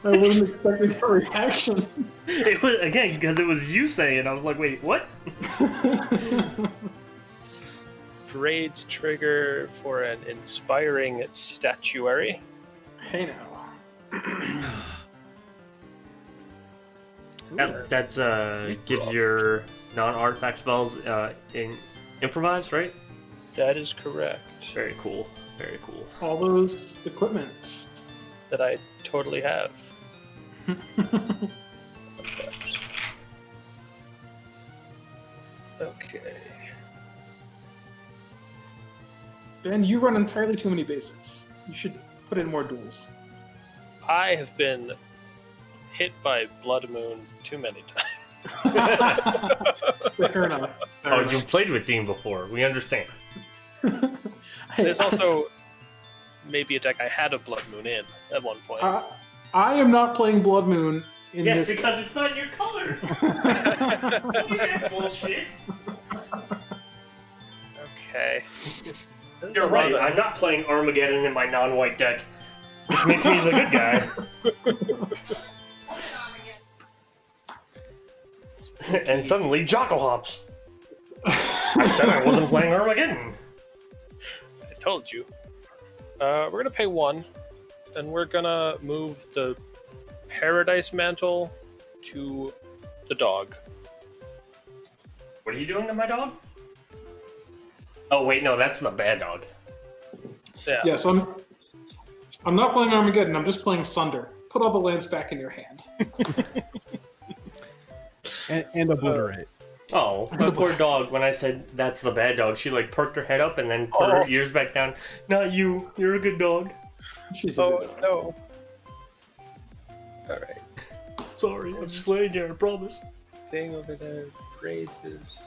I wasn't expecting a reaction. It was, again, because it was you saying it, I was like, wait, what? Parade's trigger for an inspiring statuary. Hey now. That's gives your non-artifact spells in improvise, right? That is correct. Very cool. Very cool. All those equipment. That I totally have. Okay. Ben, you run entirely too many basics. You should put in more duels. I have been hit by Blood Moon too many times. Fair enough. Fair Oh, enough. you've played with Dean before. We understand. There's also maybe a deck I had a Blood Moon in at one point. I am not playing Blood Moon in Yes, this. because it's not your colors. Bullshit. Okay. You're right. I'm not playing Armageddon in my non-white deck, which makes me the good guy. And suddenly, Jocko hops. I said I wasn't playing Armageddon. I told you. We're gonna pay 1, and we're gonna move the Paradise Mantle to the dog. What are you doing to my dog? Oh wait, no, that's the bad dog. Yeah. Yes, I'm not playing Armageddon. I'm just playing Sunder. Put all the lands back in your hand. And obliterate. Oh, my poor dog. When I said that's the bad dog, she like perked her head up and then put her ears back down. Not you. You're a good dog. She's a good dog. No. Alright. Sorry, I'm just laying here. I promise. Thing over there. Braids is.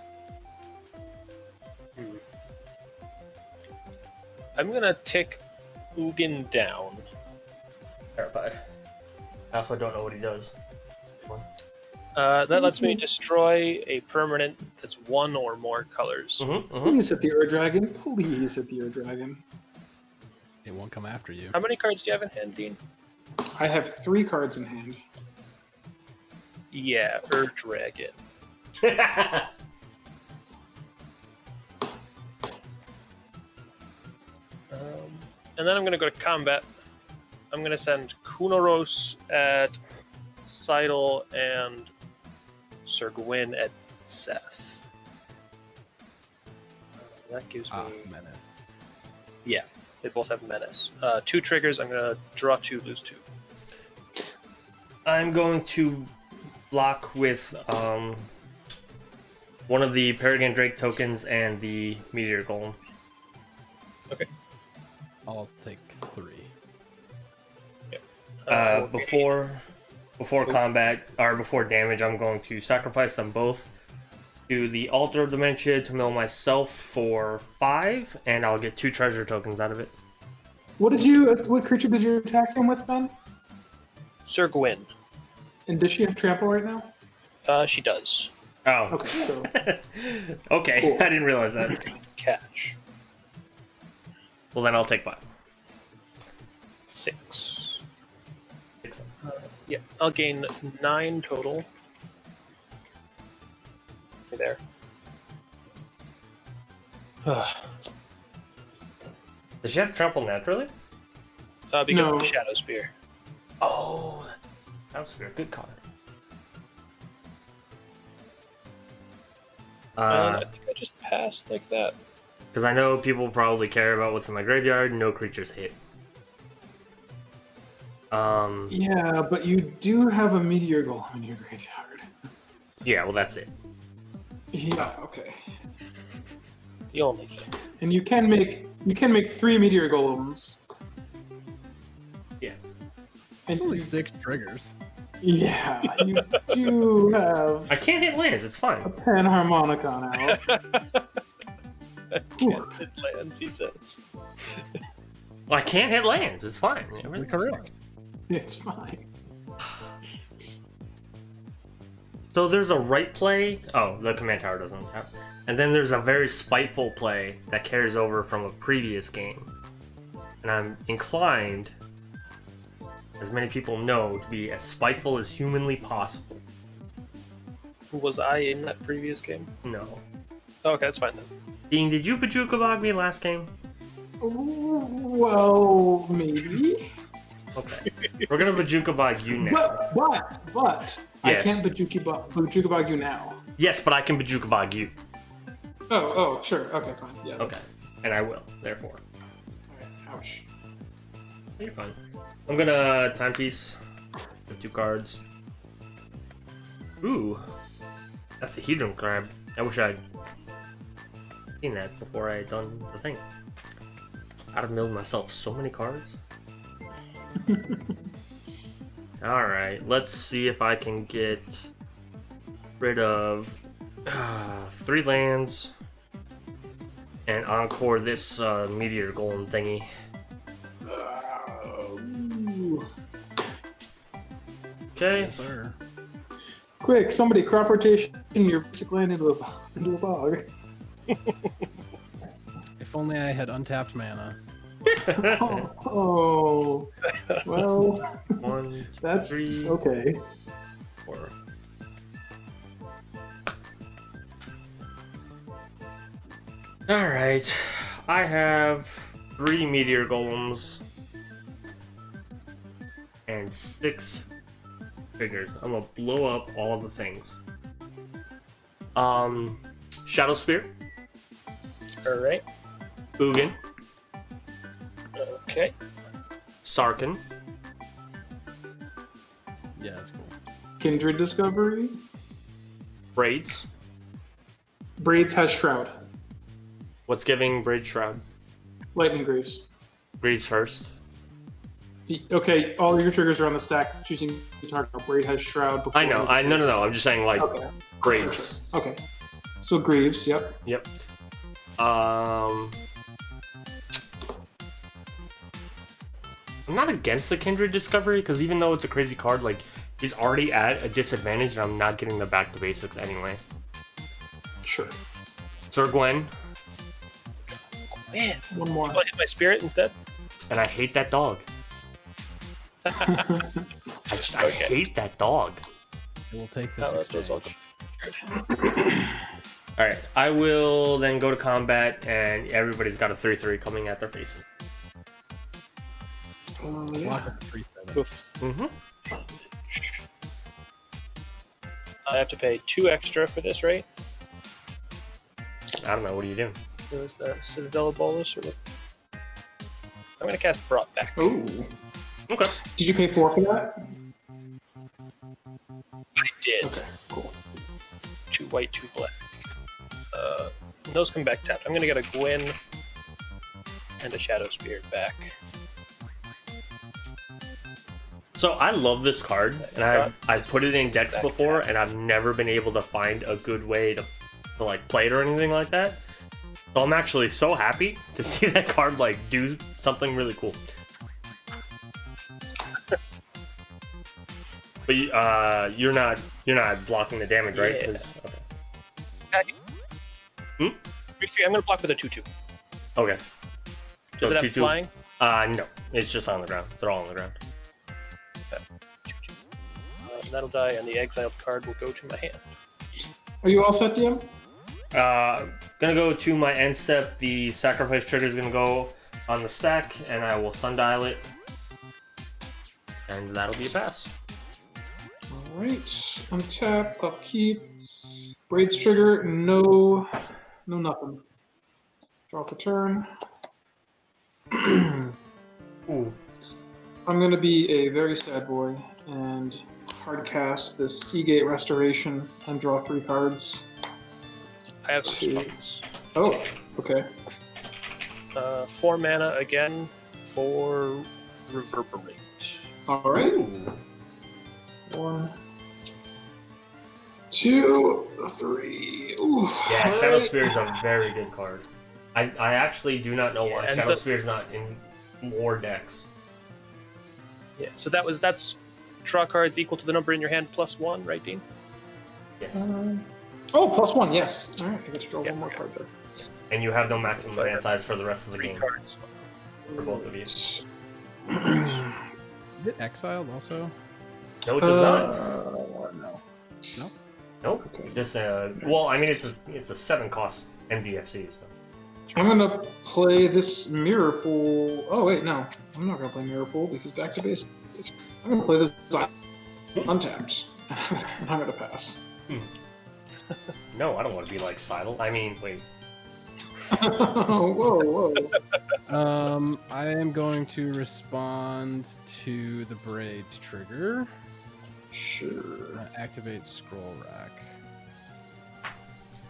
I'm gonna tick Ugin down. Terrified. I also don't know what he does. That lets me destroy a permanent that's 1 or more colors. Please hit the Ur Dragon. Please hit the Ur Dragon. It won't come after you. How many cards do you have in hand, Dean? I have 3 cards in hand. Yeah, Ur Dragon. And then I'm gonna go to combat. I'm gonna send Kunoros at Seidel and Sir Gwyn at Seth. That gives me... Menace. Yeah, they both have Menace. 2 triggers, I'm gonna draw 2, lose 2. I'm going to block with one of the Peregrine Drake tokens and the Meteor Golem. Okay. I'll take 3. Before combat, or before damage, I'm going to sacrifice them both to the Altar of Dementia to mill myself for 5, and I'll get 2 treasure tokens out of it. What creature did you attack him with, Ben? Sir Gwyn. And does she have trample right now? She does. Oh. Okay, so Okay, Cool. I didn't realize that. Catch. Well, then I'll take 5. 6. 6. Yeah, I'll gain 9 total. Right there. Does she have trample naturally? Because No. of Shadow Spear. Oh, that was a good card. I think I just passed like that. Because I know people probably care about what's in my graveyard. No creatures hit. Yeah, but you do have a meteor golem in your graveyard. Yeah, well, that's it. Yeah, okay. The only thing. And you can make 3 meteor golems. Yeah. And It's only 6 triggers. Yeah, you do have I can't hit lands. It's a fine. Panharmonicon out. Can't hit lands, he says. Well, I can't hit lands. It's fine. Everything's Correct. It's fine. So there's a right play. Oh, the command tower doesn't have. And then there's a very spiteful play that carries over from a previous game. And I'm inclined, as many people know, to be as spiteful as humanly possible. Was I in that previous game? No. Oh, okay, that's fine then. Dean, did you Bajuka Bog me last game? Well, maybe. Okay. We're gonna Bajuka Bog you now. But I Yes. can't Bajuka Bog you now. Yes, but I can Bajuka Bog you. Oh, sure. Okay, fine. Yeah. Okay. And I will, therefore. Alright, ouch. You're fine. I'm gonna timepiece with 2 cards. Ooh. That's the Hedron crab. I wish I'd seen that before I had done the thing. I'd have milled myself so many cards. Alright, let's see if I can get rid of 3 lands and encore this meteor golem thingy. Ooh. Okay. Yes, sir. Quick, somebody crop rotation your basic land into a bog. If only I had untapped mana. Oh, well, 1, that's 3, okay. 4. Alright. I have 3 meteor golems and 6 triggers. I'm gonna blow up all the things. Shadow Spear, Alright. Ugin, Okay. Sarkin, Yeah, that's cool. Kindred Discovery. Braids. Braids has Shroud. What's giving Braid Shroud? Lightning Greaves. Braids first. Okay, all your triggers are on the stack. Choosing the target. Braid has Shroud. Before I know. No. I'm just saying like Okay. Braids. Sure. Okay. So Greaves. Yep. Yep. I'm not against the Kindred Discovery, because even though it's a crazy card, like, he's already at a disadvantage, and I'm not getting the back to basics anyway. Sure. Sir Gwen, Man, One more. I'll hit my spirit instead. and I hate that dog. I hate that dog. I will take this Oh, that's what's exchange. Alright, I will then go to combat, and everybody's got a 3/3 coming at their faces. Yeah. Block at 3/7. Oof. Mm-hmm. I have to pay 2 extra for this, right? I don't know, what are you doing? Is the Citadel Bolus or what? I'm gonna cast Brought Back. Ooh. Okay. Did you pay 4 for that? I did. Okay. Cool. 2 white, 2 black. Those come back tapped. I'm gonna get a Gwen and a Shadow Spirit back. So I love this card, and I've put it in decks before, and I've never been able to find a good way to like play it or anything like that. So I'm actually so happy to see that card like do something really cool. But you're not blocking the damage, right? Yeah. 'Cause- Okay. Hmm? 3/3. I'm gonna block with a 2/2. Okay. Does So it have 2/2? flying? No. It's just on the ground. They're all on the ground. 2/2. That'll die, and the exiled card will go to my hand. Are you all set, DM? Gonna go to my end step. The sacrifice trigger is gonna go on the stack, and I will sundial it, and that'll be a pass. Alright. Untap, upkeep. Braids trigger, no nothing. Draw the turn. Ooh. I'm going to be a very sad boy and hard cast this Seagate Restoration and draw 3 cards. I have Two. response. Oh, okay. 4 mana again for Reverberate. All right. Ooh. 1, 2, 3. Ooh. Yeah, all Shadow right. Spear is a very good card. I actually do not know why Yeah, and Shadow the- Spear is not in more decks. Yeah, so that's draw cards equal to the number in your hand plus 1, right, Dean? Yes. Oh, +1, yes. All right, I get to draw Yeah. one more card there. And you have no maximum hand size for the rest of the 3 game cards. for both of you. Is it exiled also? No, it does not. No. No. Nope. Okay. Just well, I mean, it's a 7-cost MVFC. So. I'm gonna play this Mirror Pool. Oh wait, no, I'm not gonna play Mirror Pool because back to basics. I'm gonna play this untapped. And I'm gonna pass. No, I don't want to be like Seidel. I mean, wait. Whoa. I am going to respond to the Braids trigger. Sure. I'm gonna activate Scroll Rack.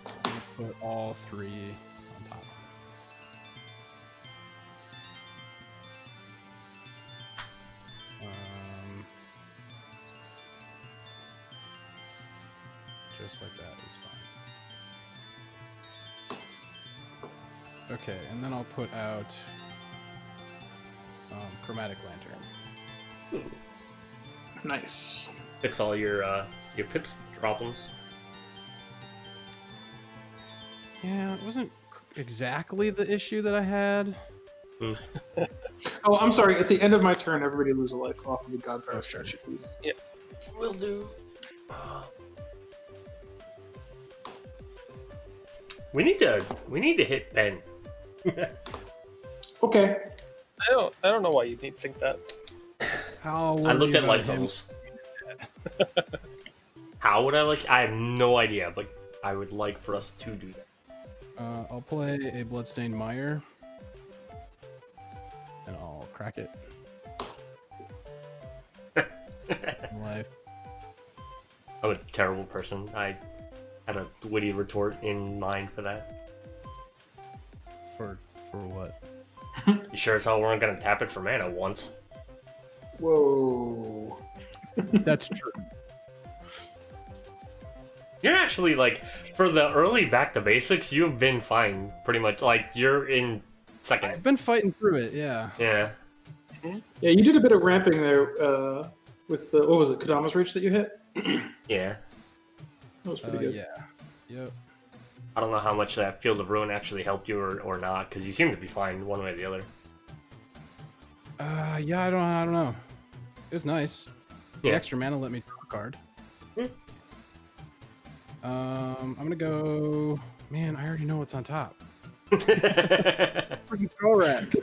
I'm gonna put all 3 on top. Just like that is fine. Okay, and then I'll put out Chromatic Lantern. Nice. Fix all your pips problems. Yeah, it wasn't exactly the issue that I had. Oh, I'm sorry. At the end of my turn, everybody lose a life off of the Godfather statue, please. Will do. We need to hit Ben. Okay. I don't know why you think that. How I looked at about light him? levels. How would I like? I have no idea, but I would like for us to do that. I'll play a Bloodstained Mire. And I'll crack it. Life. I'm a terrible person. I had a witty retort in mind for that. For what? You sure as hell weren't gonna tap it for mana once. Whoa. That's true. You're actually like, for the early back to basics, you've been fine, pretty much. Like you're in I've second. been fighting through it, yeah. Yeah. Yeah, you did a bit of ramping there with the, what was it, Kodama's Reach that you hit? Yeah. That was pretty good. Yeah. Yep. I don't know how much that Field of Ruin actually helped you or not, because you seem to be fine one way or the other. Yeah, I don't know. It was nice. The Yeah. extra mana let me draw a card. Hmm. I'm gonna go. Man, I already know what's on top. Yeah. Freaking throw rack.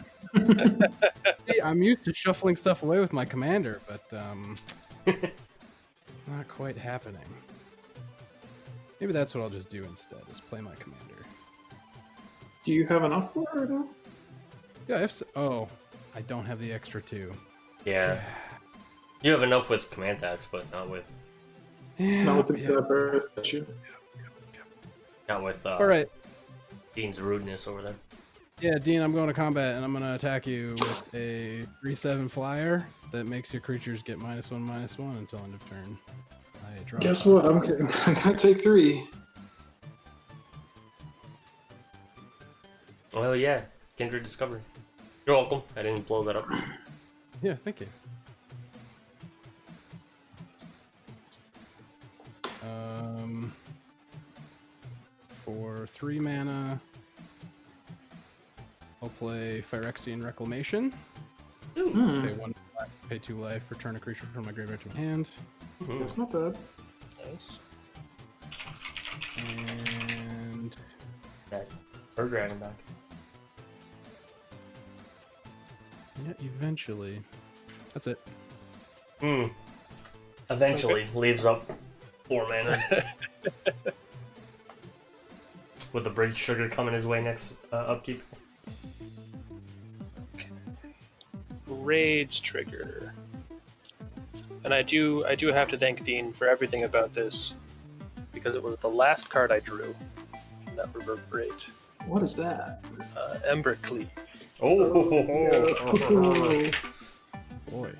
See, I'm used to shuffling stuff away with my commander, but it's not quite happening. Maybe that's what I'll just do instead, is play my commander. Do you have enough for it or no? Yeah, oh, I don't have the extra 2. You have enough with command tags, but not with Yeah, Not with the yeah. bird statue. All right. Dean's rudeness over there. Yeah, Dean, I'm going to combat, and I'm going to attack you with a 3/7 flyer that makes your creatures get -1/-1 until end of turn. I draw. Guess what? I'm gonna take 3. Well, yeah. Kindred Discovery. You're welcome. I didn't blow that up. Yeah, thank you. For 3 mana, I'll play Phyrexian Reclamation. Pay 1 life, pay 2 life, return a creature from my graveyard to my hand. That's not bad. Nice. And That Bird Dragon back. yeah, eventually. That's it. Eventually leaves up 4 mana. with the bridge trigger coming his way next upkeep. Rage trigger. And I do have to thank Dean for everything about this, because it was the last card I drew from that Reverberate. What is that? Ember Cleave. Oh! Boy.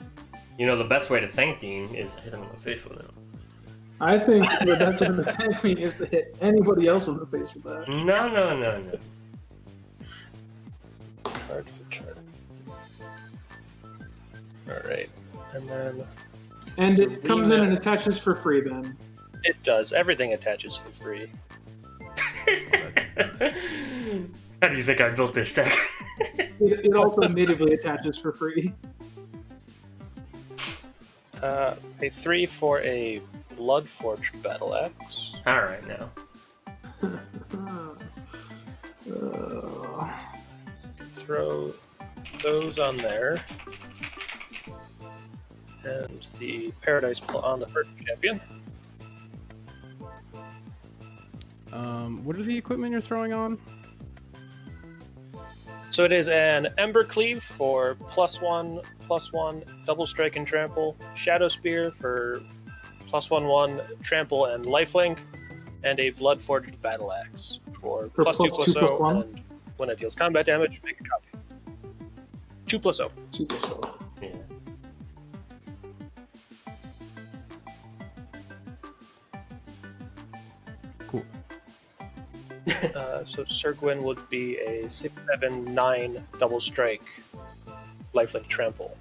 You know, the best way to thank Dean is hit him in the face with it. I think the best way to thank me is to hit anybody else in the face with that. No. Card for chart. Alright. And then... And it comes in and attaches for free then. It does. Everything attaches for free. How do you think I built this deck? It also natively attaches for free. Pay 3 for a Bloodforged Battle Axe. Alright now. Throw those on there. And the Paradise on the first champion. What are the equipment you're throwing on? So it is an Ember Cleave for +1/+1, double strike and trample, Shadow Spear for +1/1, trample and lifelink, and a Bloodforged Battle Axe for +2/+0, and when it deals combat damage, make a copy. 2/0. 2/0. Yeah. Cool. So Sir Gwyn would be a 6/7/9 double strike, lifelink trample,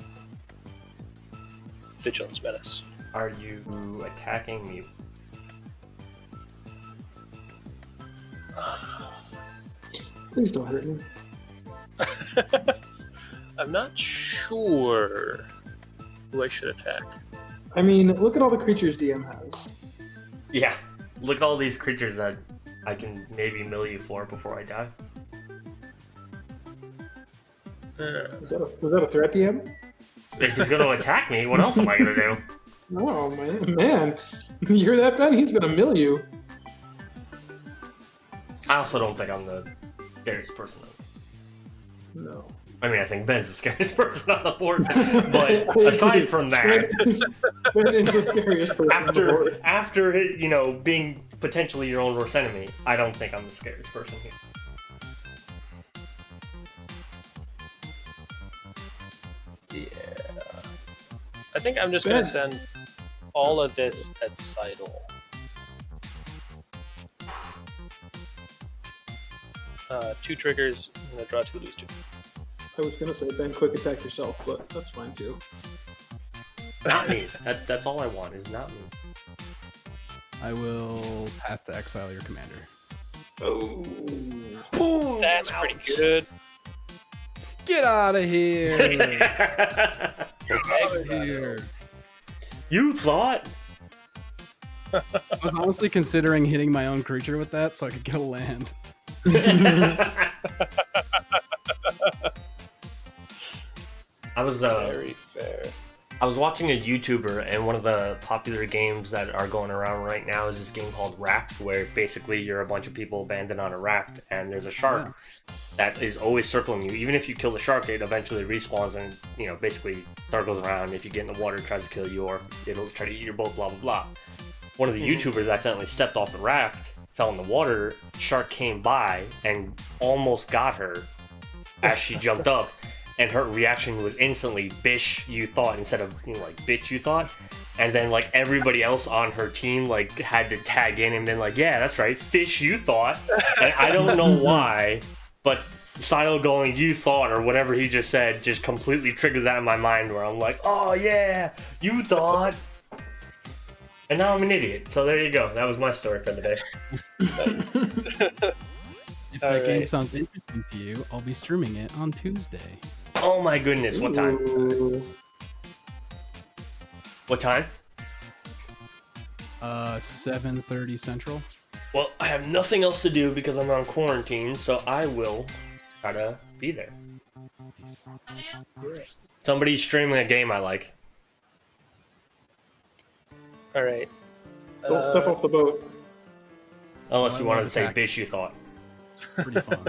Vigilance Menace. Are you attacking me? Please don't hurt me. I'm not sure who I should attack. I mean, look at all the creatures DM has. Yeah. Look at all these creatures that I can maybe mill you for before I die. Was that a threat DM? If he's gonna attack me, what else am I gonna do? Oh man, you hear that, Ben? He's gonna mill you. I also don't think I'm the scariest person. No. I mean, I think Ben's the scariest person on the board. But aside from that, Ben is the scariest person on the board. after you know, being potentially your own worst enemy, I don't think I'm the scariest person here. Yeah. I think I'm just going to send all of this at Seidel. Two triggers, I'm going to draw 2, lose 2. I was gonna say, Ben, quick attack yourself, but that's fine too. Not me. That's all I want, is not me. I will Path to Exile your commander. Oh. Boom! That's pretty good. Get out of here! Get Out of here! You thought? I was honestly considering hitting my own creature with that so I could get a land. I was Very fair. I was watching a YouTuber, and one of the popular games that are going around right now is this game called Raft, where basically you're a bunch of people abandoned on a raft, and there's a shark that is always circling you. Even if you kill the shark, it eventually respawns and, you know, basically circles around. If you get in the water, it tries to kill you, or it'll try to eat your boat, blah, blah, blah. One of the YouTubers accidentally stepped off the raft, fell in the water, shark came by and almost got her as she jumped up. And her reaction was instantly, bish, you thought, instead of, you know, like, bitch, you thought. And then, like, everybody else on her team, like, had to tag in and then, like, yeah, that's right, fish, you thought. And I don't know why, but Silo going, you thought, or whatever he just said, just completely triggered that in my mind, where I'm like, oh, yeah, you thought. And now I'm an idiot. So there you go. That was my story for the day. If that game sounds interesting to you, I'll be streaming it on Tuesday. Oh my goodness, what time? Ooh. What time? 7:30 Central. Well, I have nothing else to do because I'm on quarantine, so I will try to be there. Nice. Somebody's streaming a game I like. All right. Don't step off the boat. Unless you My wanted to wife say attacked. bitch you thought. Pretty fun.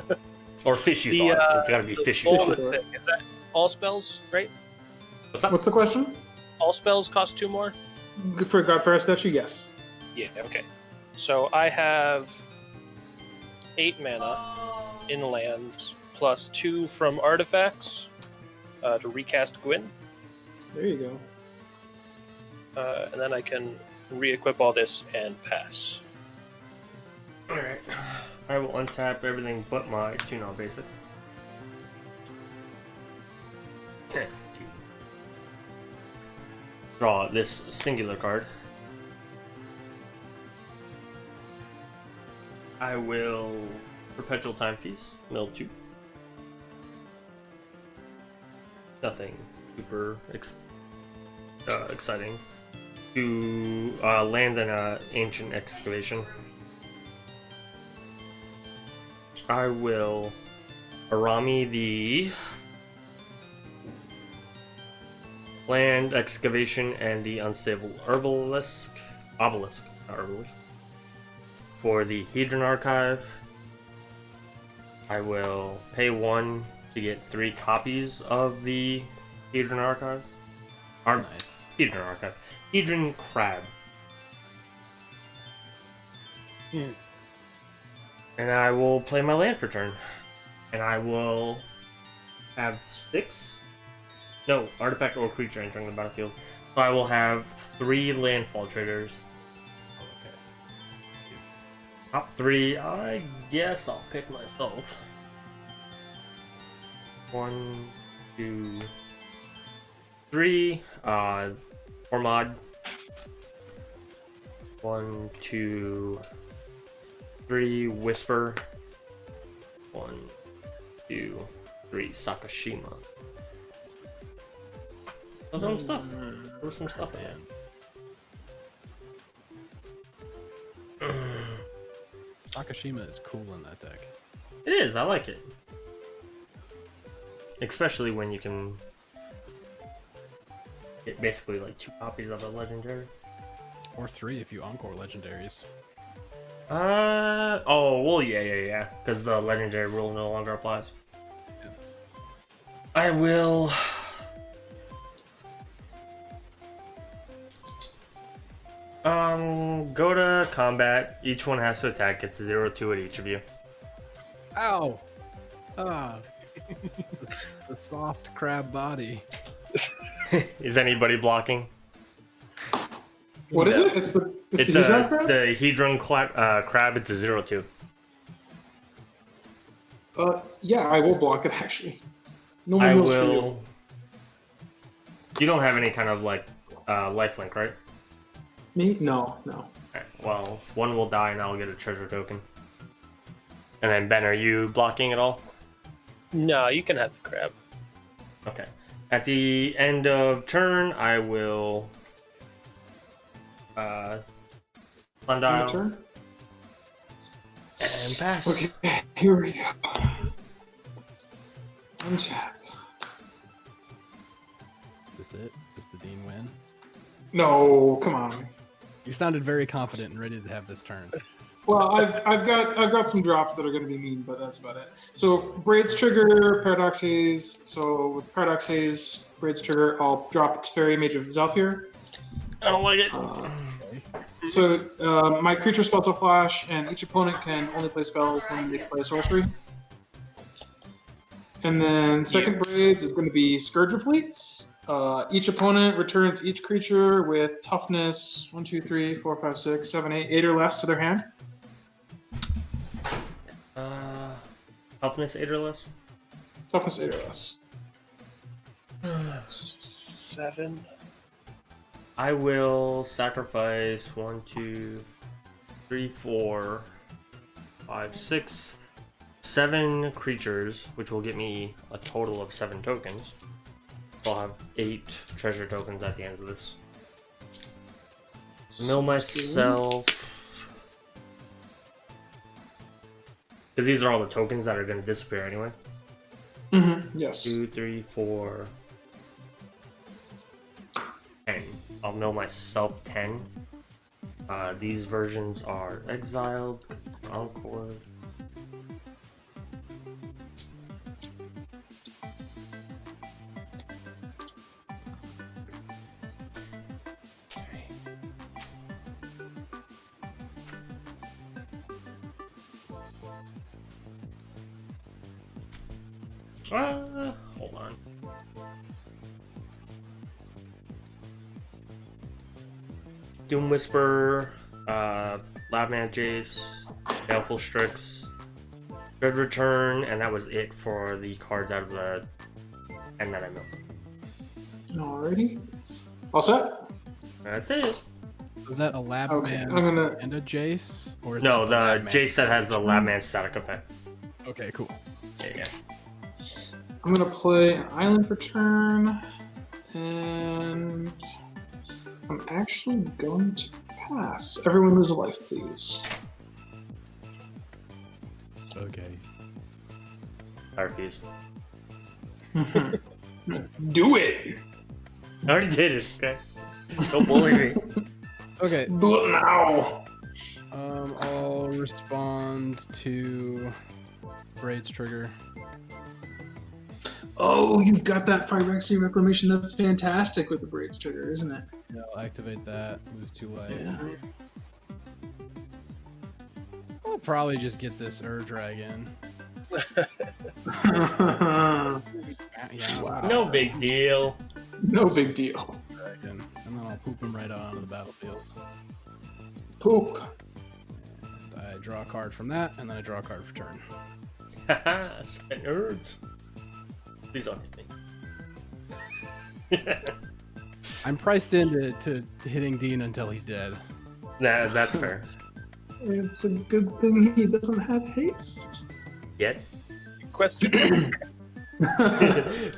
Or fish you The, thought. It's gotta be The fish you bonus thought. thing, is that all spells, right? What's up? What's the question? All spells cost 2 more? For Godfire statue, yes. Yeah, okay. So I have 8 mana in lands, plus 2 from artifacts to recast Gwyn. There you go. And then I can re-equip all this and pass. Alright. I will untap everything but my 2-0 basic. Okay. Draw this singular card. I will Perpetual Timepiece, mill 2. Nothing super exciting. To land in an Ancient Excavation. I will Arami the Land Excavation and the Unstable Obelisk for the Hedron Archive. I will pay 1 to get 3 copies of the Hedron Archive. Nice. Hedron Archive. Hedron Crab. And I will play my land for turn. And I will have 6? No, artifact or creature entering the battlefield. So I will have 3 landfall triggers. Okay. Let's see. Top 3, I guess I'll pick myself. 1, 2, 3. Ormod. 1, 2, 3. Whisper. 1, 2, 3. Sakashima. Some stuff. There's some stuff in it. Sakashima is cool in that deck. It is, I like it. Especially when you can get basically like 2 copies of a legendary. Or 3 if you encore legendaries. Oh, well, yeah. Because the legendary rule no longer applies. Yeah. I will. Go to combat. Each one has to attack. It's 0-2 at each of you. Ow! Ah. The soft crab body. Is anybody blocking? What is it? It's the Hedron crab? The Hedron crab. It's a 0-2. Yeah, I will block it actually. No more I mills for you. will. You don't have any kind of like lifelink, right? Me? No. Okay, well, 1 will die and I'll get a treasure token. And then Ben, are you blocking at all? No, you can have the crab. Okay. At the end of turn, I will Your sundial turn? and pass. Okay, here we go. Untap. Is this it? Is this the Dean win? No, come on. You sounded very confident and ready to have this turn. Well, I've got some drops that are going to be mean, but that's about it. So Braids trigger, Paradox Haze. So with Paradox Haze, Braids trigger, I'll drop Fairy Mage of Zalfir. I don't like it. So my creature spells will flash, and each opponent can only play spells when they play sorcery. And then second Braids is going to be Scourge of Fleets. Each opponent returns each creature with toughness 1, 2, 3, 4, 5, 6, 7, 8 or less to their hand. Toughness 8 or less? Toughness 8 or less. 7. I will sacrifice 1, 2, 3, 4, 5, 6, 7 creatures, which will get me a total of 7 tokens. I'll have 8 treasure tokens at the end of this. Mill myself. Because these are all the tokens that are going to disappear anyway. Mm-hmm. Yes. 2, 3, 4, 10. I'll mill myself 10. These versions are exiled, encore. Hold on. Doom Whisper, Labman Jace, Baleful Strix, Dread Return, and that was it for the cards out of the 10 that I milked. Alrighty. All set? That's it. Is that a lab Okay, man I'm gonna- and a Jace? Or is No, that the lab man? Jace that has the Labman static effect. Okay, cool. Yeah. I'm gonna play an island for turn, and I'm actually going to pass. Everyone lose a life, please. Okay. I refuse. Do it! I already did it, okay? Don't bully me. Okay. Do it now! I'll respond to Braid's trigger. Oh, you've got that Phyrexian Reclamation. That's fantastic with the Braids trigger, isn't it? Yeah, I'll activate that. Lose 2 life. Yeah. I'll probably just get this Dragon. Yeah, No big deal. No big deal. Dragon. And then I'll poop him right out onto the battlefield. Poop. And I draw a card from that, and then I draw a card for turn. Haha, Second Urge. Please don't hit me. I'm priced into hitting Dean until he's dead. Nah, that's fair. It's a good thing he doesn't have haste. Yet? Question.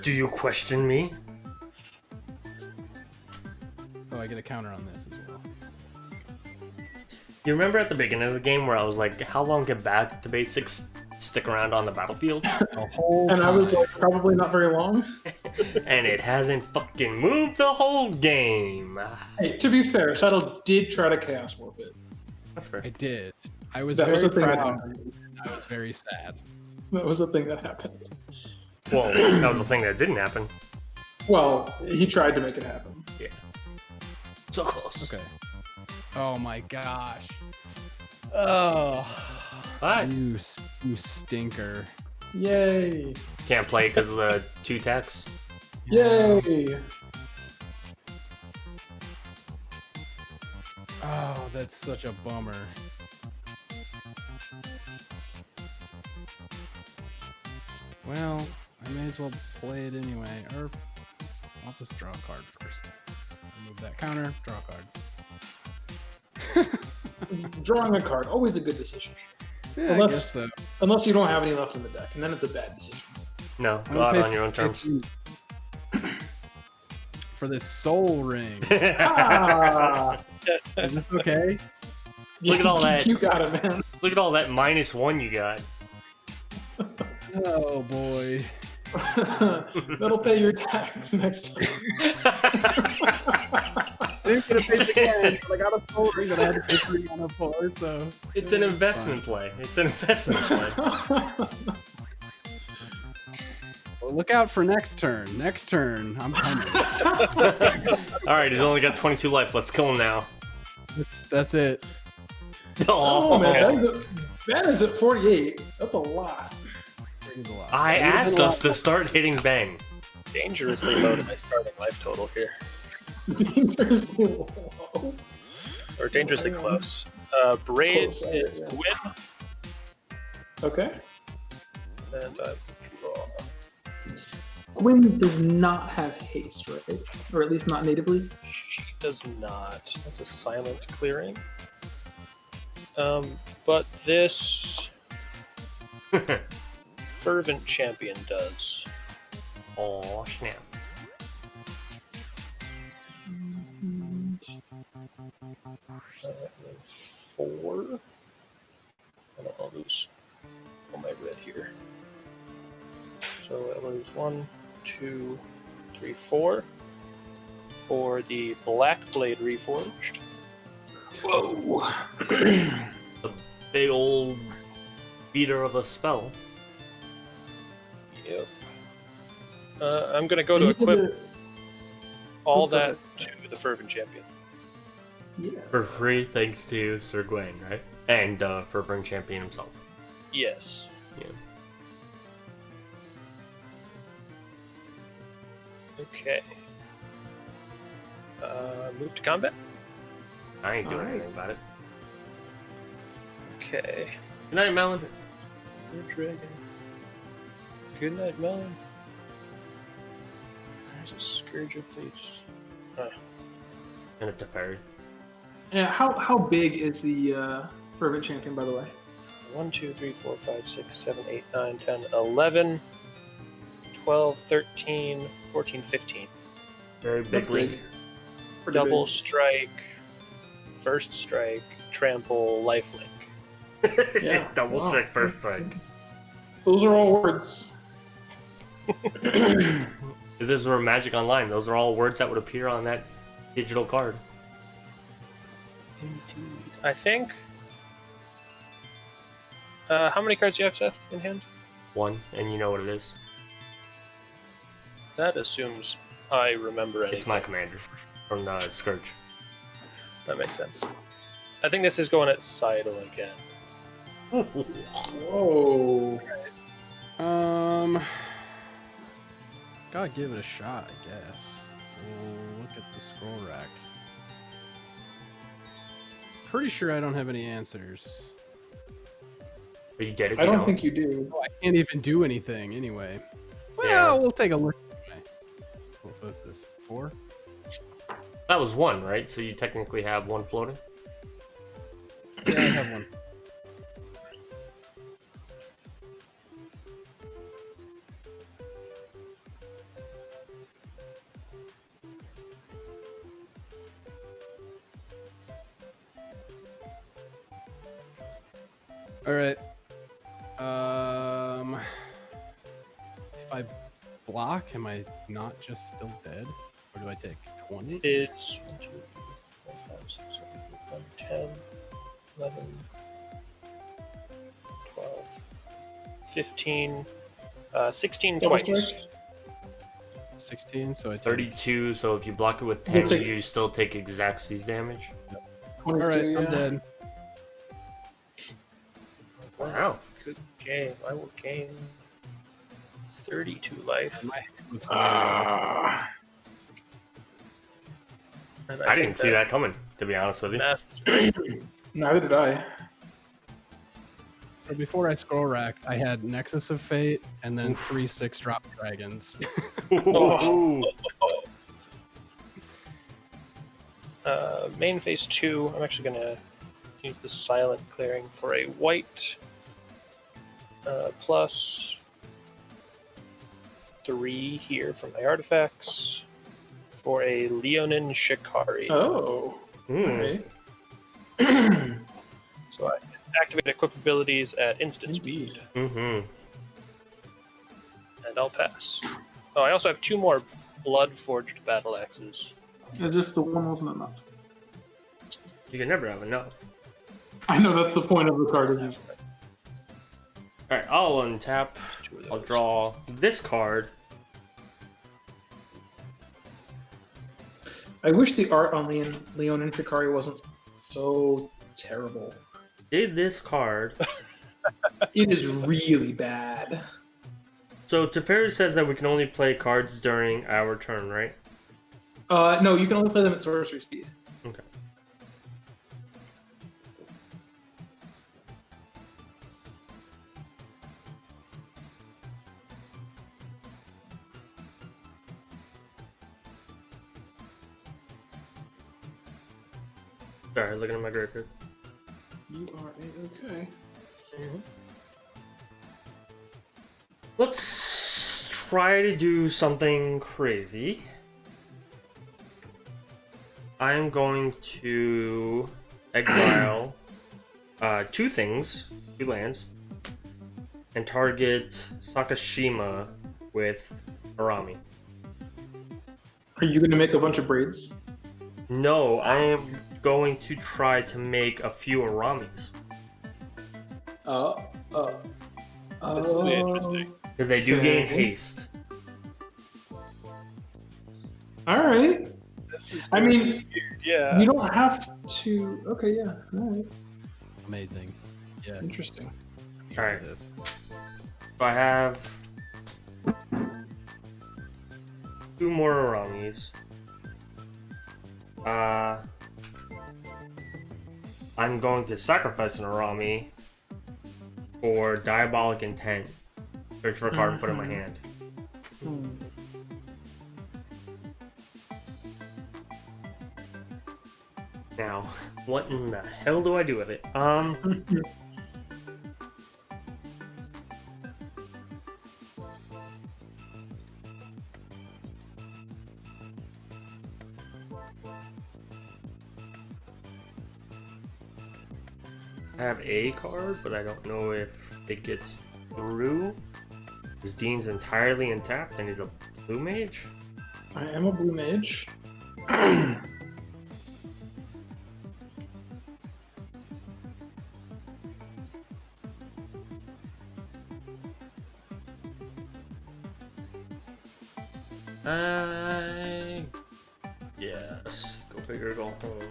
Do you question me? Oh, I get a counter on this as well. You remember at the beginning of the game where I was like, how long can back to basics stick around on the battlefield? The whole And I was time. like, probably not very long. And it hasn't fucking moved the whole game. Hey, to be fair, Saddle did try to Chaos Warp it. That's fair. I did. I was That very was the thing that proud. happened. I was very sad. That was the thing that happened. Well, that was the thing that didn't happen. Well, he tried to make it happen. Yeah. So close. Okay. Oh my gosh. Oh. Bye. You stinker. Yay! Can't play because of the 2 techs. Yay! Oh, that's such a bummer. Well, I may as well play it anyway. Or I'll just draw a card first. Remove that counter, draw a card. Drawing a card, always a good decision. Yeah, Unless- I guess so. Unless you don't have any left in the deck, and then it's a bad decision. No, I'm go gonna out pay on your own terms. 50 for this soul ring. Ah! Is this okay? Look at all that. You got it, man. Look at all that -1 you got. Oh boy. That'll pay your tax next time. I didn't get a face again, but I got a soul ring that I had to pay 3 on a 4, so. It's an investment play. It's an investment play. Well, look out for next turn. Next turn, I'm coming. Alright, he's only got 22 life. Let's kill him now. That's it. Oh, man, that is at 48. That's a lot. Ring's a lot. I asked us to start hitting bang. Dangerously low to my starting life total here. Dangerously low. Or dangerously close. Braids Close, is yeah. Gwyn, Okay. and draw. Gwyn does not have haste, right? Or at least not natively. She does not. That's a silent clearing. But this Fervent Champion does. Oh, snap. Four. I'll lose all my red here. So I lose 1, 2, 3, 4 for the Black Blade Reforged. Whoa. The big old beater of a spell. Yep. I'm gonna go to equip all that to the Fervent Champion. Yeah. For free, thanks to Sir Gawain, right? And Fervent Champion himself. Yes. Yeah. Okay. Move to combat. I ain't doing Alright. anything about it. Okay. Good night, Melon. Good dragon. Good night, Melon. There's a Scourge of Fates. And it's a fairy. Yeah, how big is the Fervent Champion, by the way? 1, 2, 3, 4, 5, 6, 7, 8, 9, 10, 11, 12, 13, 14, 15. Very big That's league. big. Pretty Double big. strike, first strike, trample, lifelink. Yeah. Double Wow. strike, first strike. Those are all words. If this were Magic Online, those are all words that would appear on that digital card. Indeed. I think. How many cards do you have, Seth, in hand? One, and you know what it is. That assumes I remember anything. It's my commander from the Scourge. That makes sense. I think this is going at Seidel again. Whoa. Gotta give it a shot, I guess. We'll look at the scroll rack. Pretty sure I don't have any answers. Are you dead? I don't think you do. Oh, I can't even do anything anyway. Well, Yeah. we'll take a look. Anyway. What's this? 4? That was one, right? So you technically have one floating? Yeah, I have one. All right. If I block, am I not just still dead, or do I take 20? It's 1, 2, 3, 4, 5, 6, 7, 8, 9, 10, 11, 12, 15, 16 Double twice. strike? 16, so I take 32, so if you block it with You 10, take- you still take exact size damage. 22, All right, yeah. I'm dead. Wow. Good game. I will gain 32 life. My hand was Ah. And I think didn't see that coming, to be honest with you. math is right. Neither did I. So before I scroll racked, I had Nexus of Fate and then 3 6-drop dragons. Ooh. Main phase 2, I'm actually going to use the silent clearing for a white plus 3 here from my artifacts for a Leonin Shikari. Oh. Hmm. Okay. So I activate equip abilities at instant speed, Mm-hmm. and I'll pass. Oh, I also have 2 more blood forged battle axes. As if the one wasn't enough. You can never have enough. I know that's the point of the card. Isn't it? Alright, I'll untap. 2 of I'll those. draw this card. I wish the art on Leon and Shikari wasn't so terrible. Did this card. It is really bad. So Teferi says that we can only play cards during our turn, right? No, you can only play them at sorcery speed. Okay. Sorry, looking at my graveyard. You are a-okay. Let's try to do something crazy. I'm going to exile 2 things, 2 lands, and target Sakashima with Arami. Are you going to make a bunch of braids? No, I am going to try to make a few Aramis. This will be interesting. Because they do gain Okay. haste. Alright. This is I mean, yeah. you don't have to... Okay, yeah. Alright. Amazing. Yeah. Interesting. I'm here for Alright. this. So I have 2 more Aramis. I'm going to sacrifice an Arami for Diabolic Intent. Search for a card and put it in my hand. Now, what in the hell do I do with it? I have a card, but I don't know if it gets through. His Dean's entirely intact, and he's a blue mage? I am a blue mage. Yes. Go big or go home.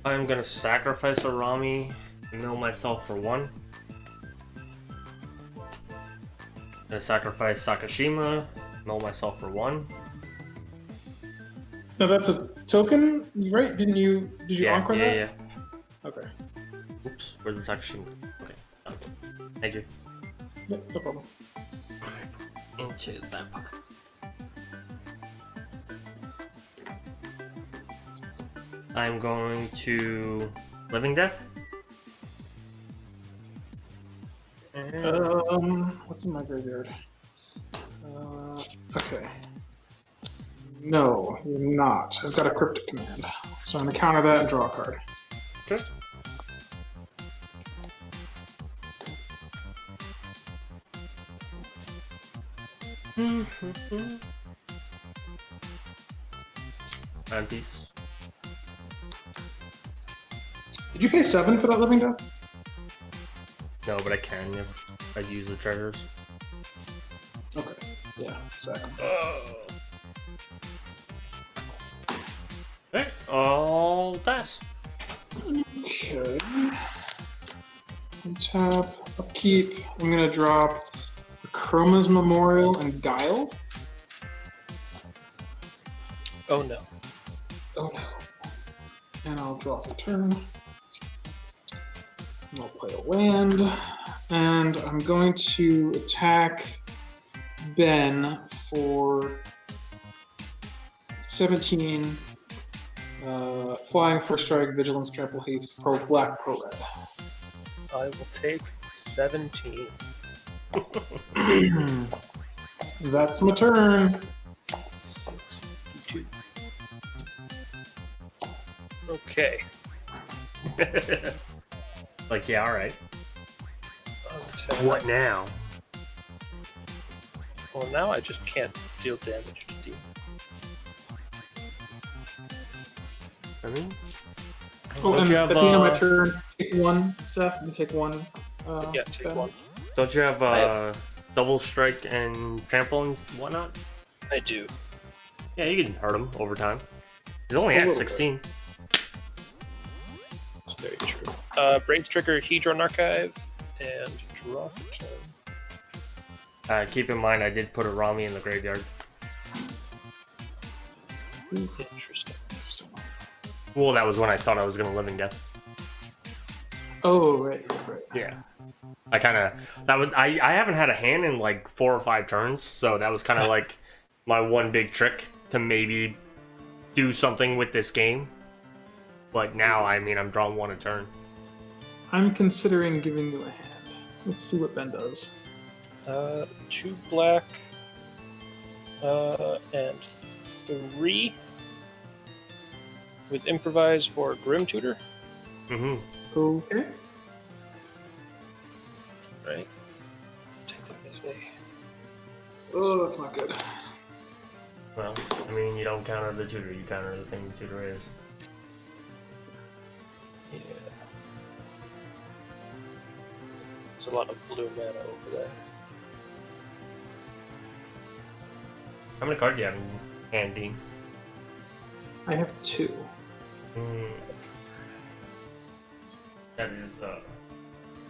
I'm gonna sacrifice a Rami and mill myself for 1. Gonna sacrifice Sakashima, mill myself for 1. No, that's a token, right? Did you encore that? Yeah. Okay. Oops, where's the Sakashima? Okay. Thank you. Yep, no problem. Into that pot. I'm going to Living Death. What's in my graveyard? Okay. No, you're not. I've got a cryptic command. So I'm gonna counter that and draw a card. Okay. And peace. Did you pay 7 for that living death? No, but I can if I use the treasures. Okay. Yeah, second. Alright, I'll pass. Okay. Tap, upkeep. I'm gonna drop Chroma's Memorial and Guile. Oh no. Oh no. And I'll draw the turn. And I'll play a land. And I'm going to attack Ben for 17. Flying, first strike, vigilance, trample, haste, pro black, pro red. I will take 17. That's my turn. 62. Okay. Like, yeah, alright. Okay. What now? Well, now I just can't deal damage to demon. I mean, Oh, Don't and you have, at the end of my turn, take 1, Seth, and take 1. Yeah, take Ben. 1. don't you have I have- double strike and trample and whatnot? I do. Yeah, you can hurt him over time. He's only A at little 16. It's very true. Brains Trigger, Hedron Archive, and draw for turn. Keep in mind, I did put a Rami in the graveyard. Interesting. Well, that was when I thought I was gonna Living Death. Oh, right. Yeah. I kind of I haven't had a hand in like 4 or 5 turns, so that was kind of like my one big trick to maybe do something with this game. But now, I mean, I'm drawing 1 a turn. I'm considering giving you a hand. Let's see what Ben does. 2 black, and 3 with improvise for Grim Tutor. Mm-hmm. Okay. Right. Take that as a. Oh, that's not good. Well, I mean, you don't counter the tutor, you counter the thing the tutor is. Yeah. There's a lot of blue mana over there. How many cards do you have in hand, Dean? I have 2. Hmm. That is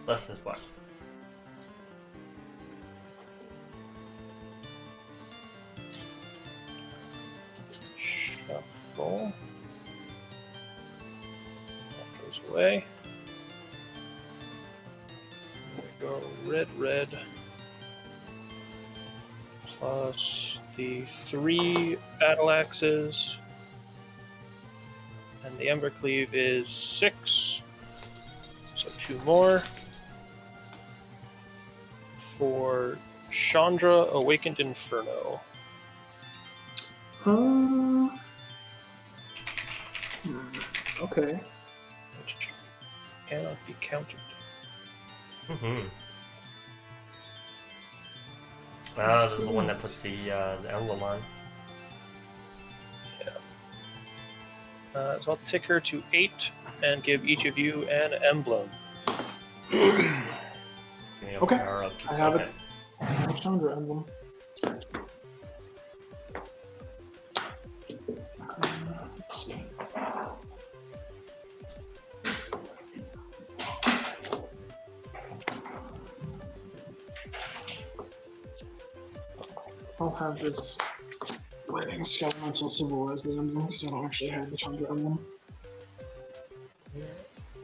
less than 5. Shuffle. That goes away. There we go. Red, red. Plus the 3 battle axes. And the Embercleave is 6. So 2 more. For Chandra, Awakened Inferno. Okay. Which cannot be countered. Mm-hmm. Oh, this is the one that puts the emblem on. So I'll tick her to 8 and give each of you an emblem. Okay, Power up. I have Okay. it. Chandra emblem. Let's see. I'll have this lightning skeletal symbol as the emblem because I don't actually have the Chandra emblem.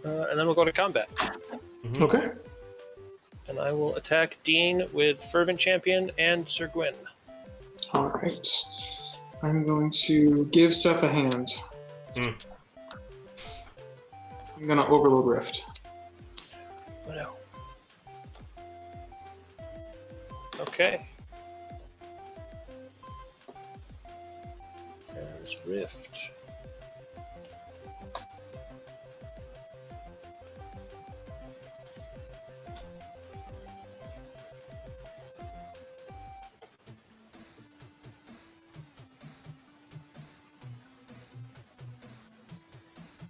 And then we'll go to combat. Mhm. Okay. And I will attack Dean with Fervent Champion and Sir Gwyn. All right. I'm going to give Seth a hand. Hmm. I'm going to Overload Rift. Oh no. Okay. There's Rift.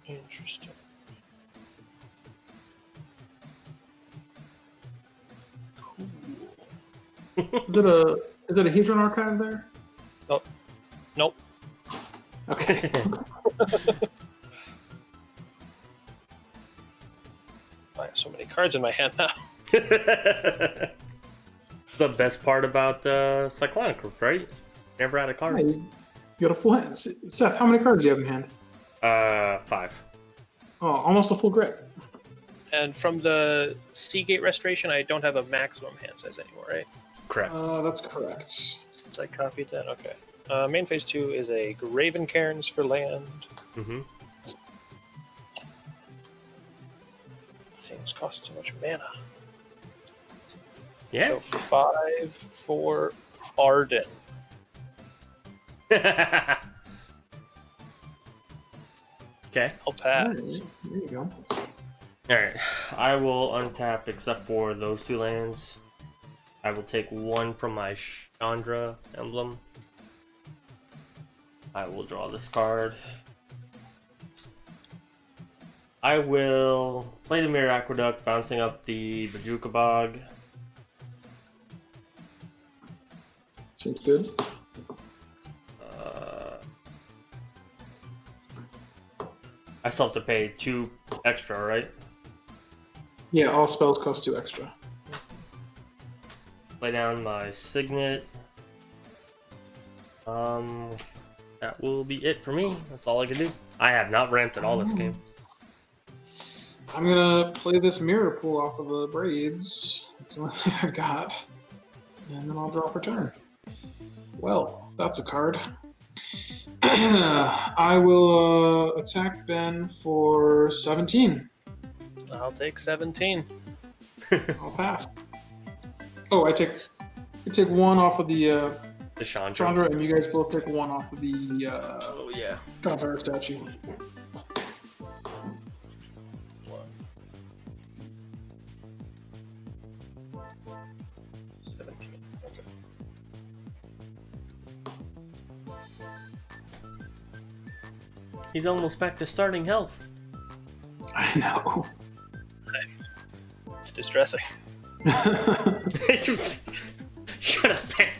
Interesting. Is it a Hedron Archive there? Oh, nope. Okay. I have so many cards in my hand now. The best part about Cyclonic Rift, right? Never out of cards. Hey, you got a full hand. Seth, how many cards do you have in hand? 5. Oh, almost a full grip. And from the Seagate Restoration, I don't have a maximum hand size anymore, right? Correct. That's correct. Since I copied that, okay. Main phase 2 is a Graven Cairns for land. Mm-hmm. Things cost too much mana. Yeah. So 5 for Arden. Okay. I'll pass. There you go. Alright. I will untap except for those 2 lands. I will take 1 from my Chandra emblem. I will draw this card. I will play the Mirror Aqueduct, bouncing up the Bajuka Bog. Seems good. I still have to pay 2 extra, right? Yeah, all spells cost 2 extra. Lay down my Signet. That will be it for me. That's all I can do. I have not ramped at all this game. I'm gonna play this mirror pool off of the braids. That's the only thing I've got. And then I'll draw for turn. Well, that's a card. I will attack Ben for 17. I'll take 17. I'll pass. Oh, I take 1 off of the The Chandra. Chandra, and you guys both take 1 off of the Oh, yeah. Godfire statue. He's almost back to starting health. I know. It's distressing. Shut up, man.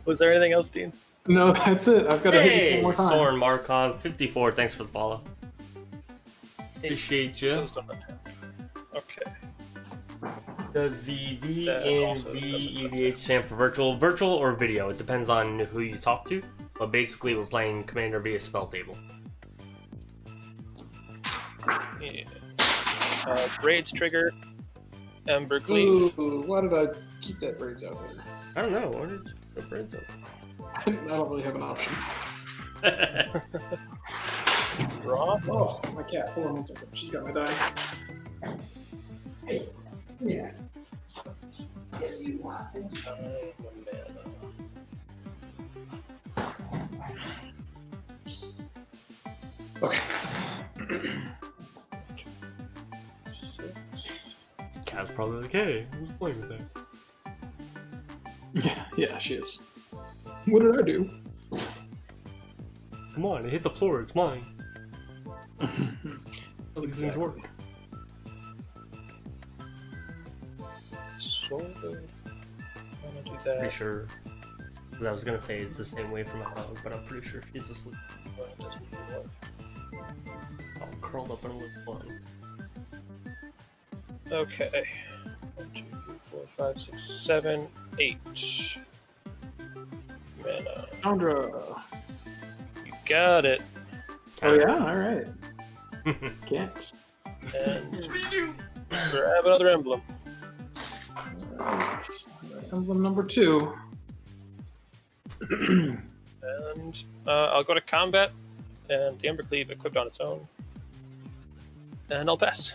Was there anything else, Dean? No, that's it. I've got to hit you Hey, one more time. Soren Markov, 54. Thanks for the follow. Appreciate you. Closed on the 10. Okay. Does the V That in also doesn't vEDH stand for virtual or video? It depends on who you talk to. But basically, we're playing Commander via Spelltable. Yeah. Raids trigger. Ember Cleave. Ooh, why did I keep that braids out there? I don't know. What did the brand do? I don't really have an option. Draw. Oh, my cat. Hold on one second. She's got my die. Hey. Yeah. Yes, you want. Okay. Cat's probably like, hey, who's playing with that? Yeah, she is. What did I do? Come on, it hit the floor, it's mine. These things work. Sort of. I'm gonna do that. Pretty sure. 'Cause I was gonna say it's the same way for my dog, but I'm pretty sure she's asleep. Well, it doesn't really work. I'm curled up in a little bun. Okay. 1, 2, 3, 4, 5, 6, 7, 8. Mana. Chandra. You got it. Oh yeah, alright. Can't. And grab another emblem. Alright. Emblem number 2. And I'll go to combat, and the Ember Cleave equipped on its own. And I'll pass.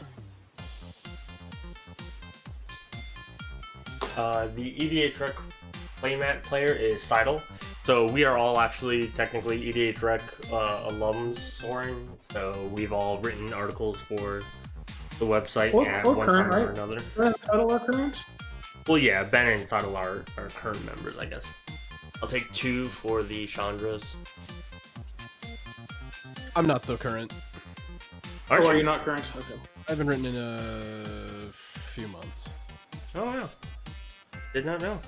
The EDH Rec playmat player is Seidel. So we are all actually technically EDH Rec alums, Soren. So we've all written articles for the website at one current, time or right? another. Title our current? Well, yeah, Ben and Seidel are current members, I guess. I'll take 2 for the Chandras. I'm not so current. Aren't Are you? you not current? Okay. I haven't written in a few months. Oh, yeah. Did not know.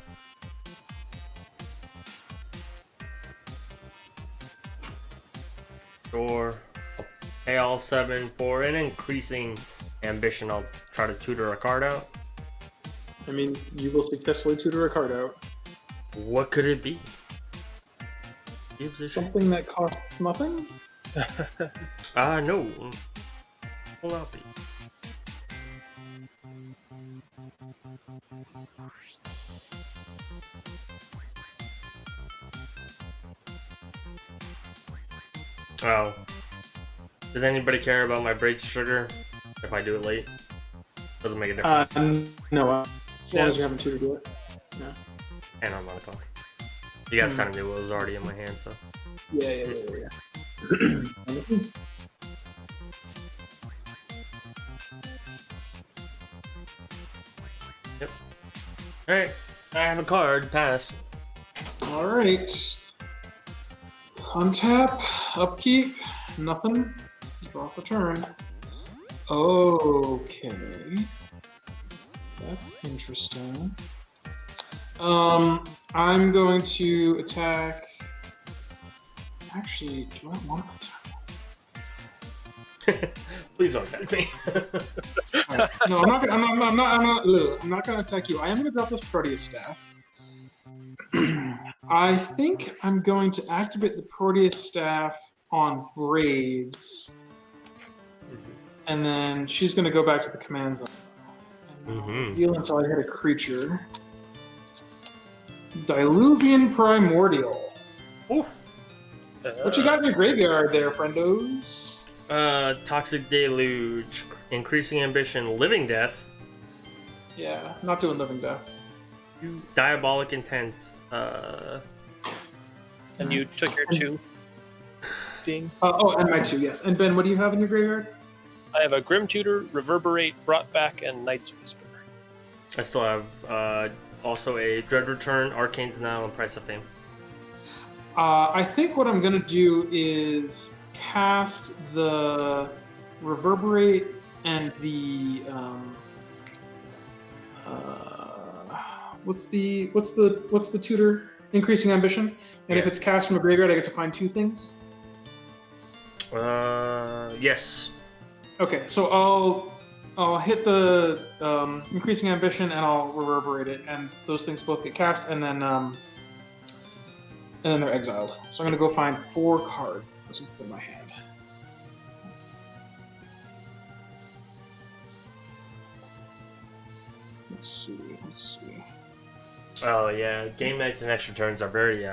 Sure. I'll pay all 7 for an increasing ambition. I'll try to tutor a card out. I mean, you will successfully tutor a card out. What could it be? Gives a shit. Something that costs nothing? No. Pull out the. Oh. Does anybody care about my braid sugar if I do it late? Doesn't make a difference. No. As long as you haven't tutored it. And I'm on the clock. You guys kind of knew what was already in my hand, so. Yeah. Yep. Alright. I have a card. Pass. Alright. Untap, upkeep, nothing. Drop a turn. Okay. That's interesting. I'm going to attack. Actually, do I want to attack? Please don't attack me. No, I'm not gonna attack you. I am gonna drop this Proteus staff. I think I'm going to activate the Proteus staff on Braids, and then she's gonna go back to the command zone. Deal until I hit a creature. Diluvian Primordial. Ooh. What you got in your graveyard there, friendos? Toxic Deluge, Increasing Ambition, Living Death, Yeah, not doing Living Death. Diabolic Intent, And you took your 2, Dean. And my 2, yes. And Ben, what do you have in your graveyard? I have a Grim Tutor, Reverberate, Brought Back, and Knight's Whisper. I still have also a Dread Return, Arcane Denial, and Price of Fame. I think what I'm going to do is cast the Reverberate and the what's the tutor increasing ambition, and if Yeah. it's cast from a graveyard, I get to find 2 things. Yes. Okay, so I'll hit the increasing ambition and I'll reverberate it, and those things both get cast, and then they're exiled. So I'm gonna go find 4 cards in my hand. Let's see. Oh yeah, game nights and extra turns are very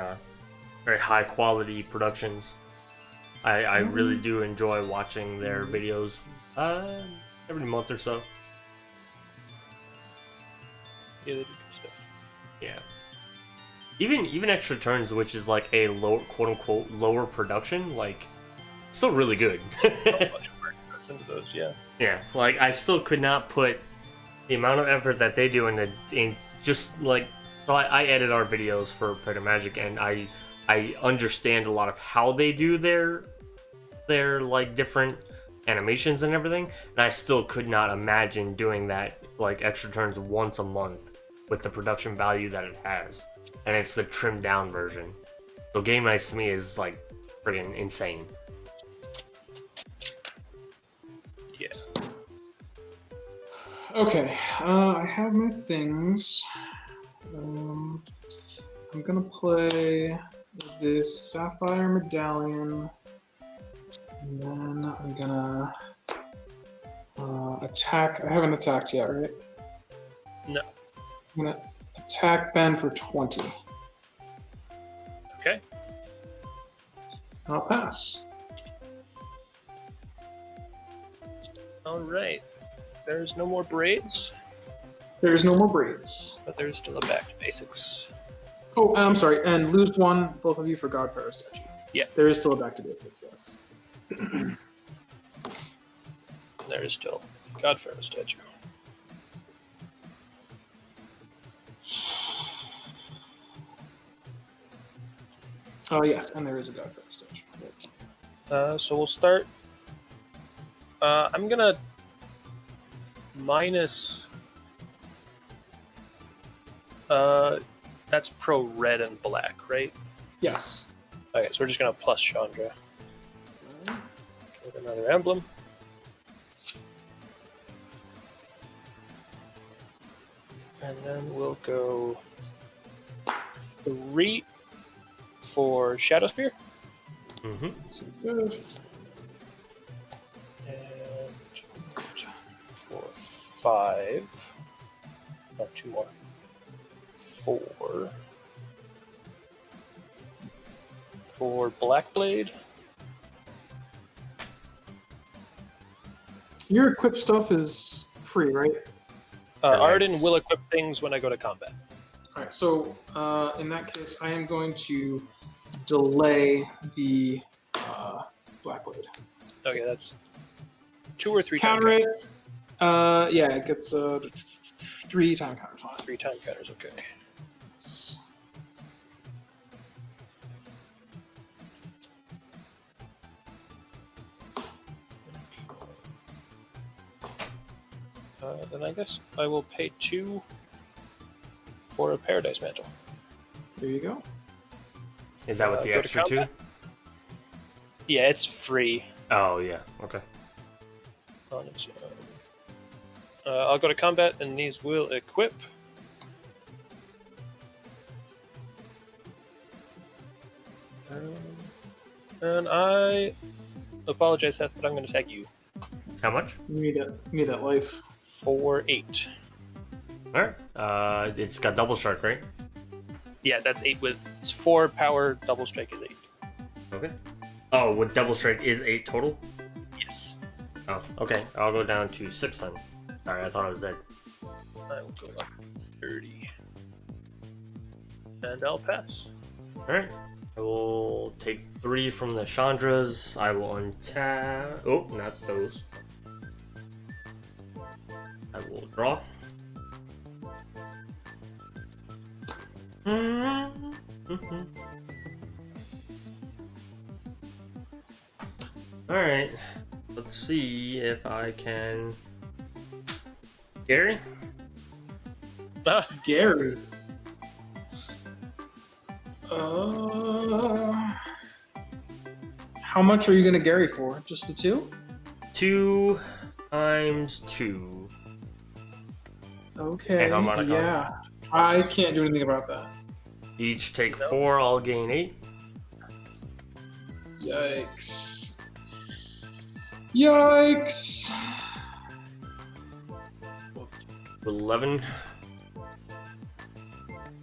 high quality productions. I really do enjoy watching their videos every month or so. Yeah, they do good stuff. Yeah. Even extra turns, which is like a low quote unquote lower production, like still really good. Not much work goes into those, yeah. Yeah, like I still could not put the amount of effort that they do in just like so I edit our videos for Pride Magic, and I understand a lot of how they do their like different animations and everything, and I still could not imagine doing that like extra turns once a month with the production value that it has, and it's the trimmed down version. So game nights to me is like friggin' insane. Yeah. Okay, I have my things. I'm gonna play this Sapphire Medallion, and then I'm gonna attack. I haven't attacked yet, right? No. I'm gonna attack Ben for 20. Okay. I'll pass. All right. There's no more braids, There is no more braids. but there's still a back to basics. Oh, I'm sorry, and lose 1, both of you, for Godfarer statue. Yeah. There is still a back to basics, yes. There is still Godfarer statue. Oh, yes, and there is a Godfarer statue. So we'll start. I'm gonna minus. That's pro red and black, right? Yes. Okay, so we're just gonna plus Chandra. With another emblem. And then we'll go 3 for Shadow Spear. Mm-hmm. So good. And for 5. Oh, 2 more. 4. For Blackblade. Your equip stuff is free, right? Arden will equip things when I go to combat. All right. So in that case, I am going to delay the Blackblade. Okay, that's 2 or 3 Counter time it. Yeah, it gets 3 time counters on it. 3 time counters, okay. Then I guess I will pay 2 for a Paradise Mantle. There you go. Is that with the go to extra 2? combat? Yeah, it's free Oh yeah. Okay. on its own. I'll go to combat, and these will equip. And I apologize, Seth, but I'm going to tag you How much? You need that life. for 8. All right. It's got double strike, right? Yeah, that's 8 with it's 4 power. Double strike is 8. Okay. Oh, with double strike is 8 total. Yes. Oh, okay. I'll go down to 6 then. Sorry, I thought I was dead. I will go up 30. And I'll pass. All right. I will take 3 from the Chandras. I will untap. Oh, not those. I will draw. Alright. Let's see if I can. Gary? Ah, Gary. How much are you gonna Gary for? Just the 2? 2 times 2. Okay. And harmonic Yeah. I can't do anything about that. Each take 4, I'll gain 8. Yikes. Yikes. 11.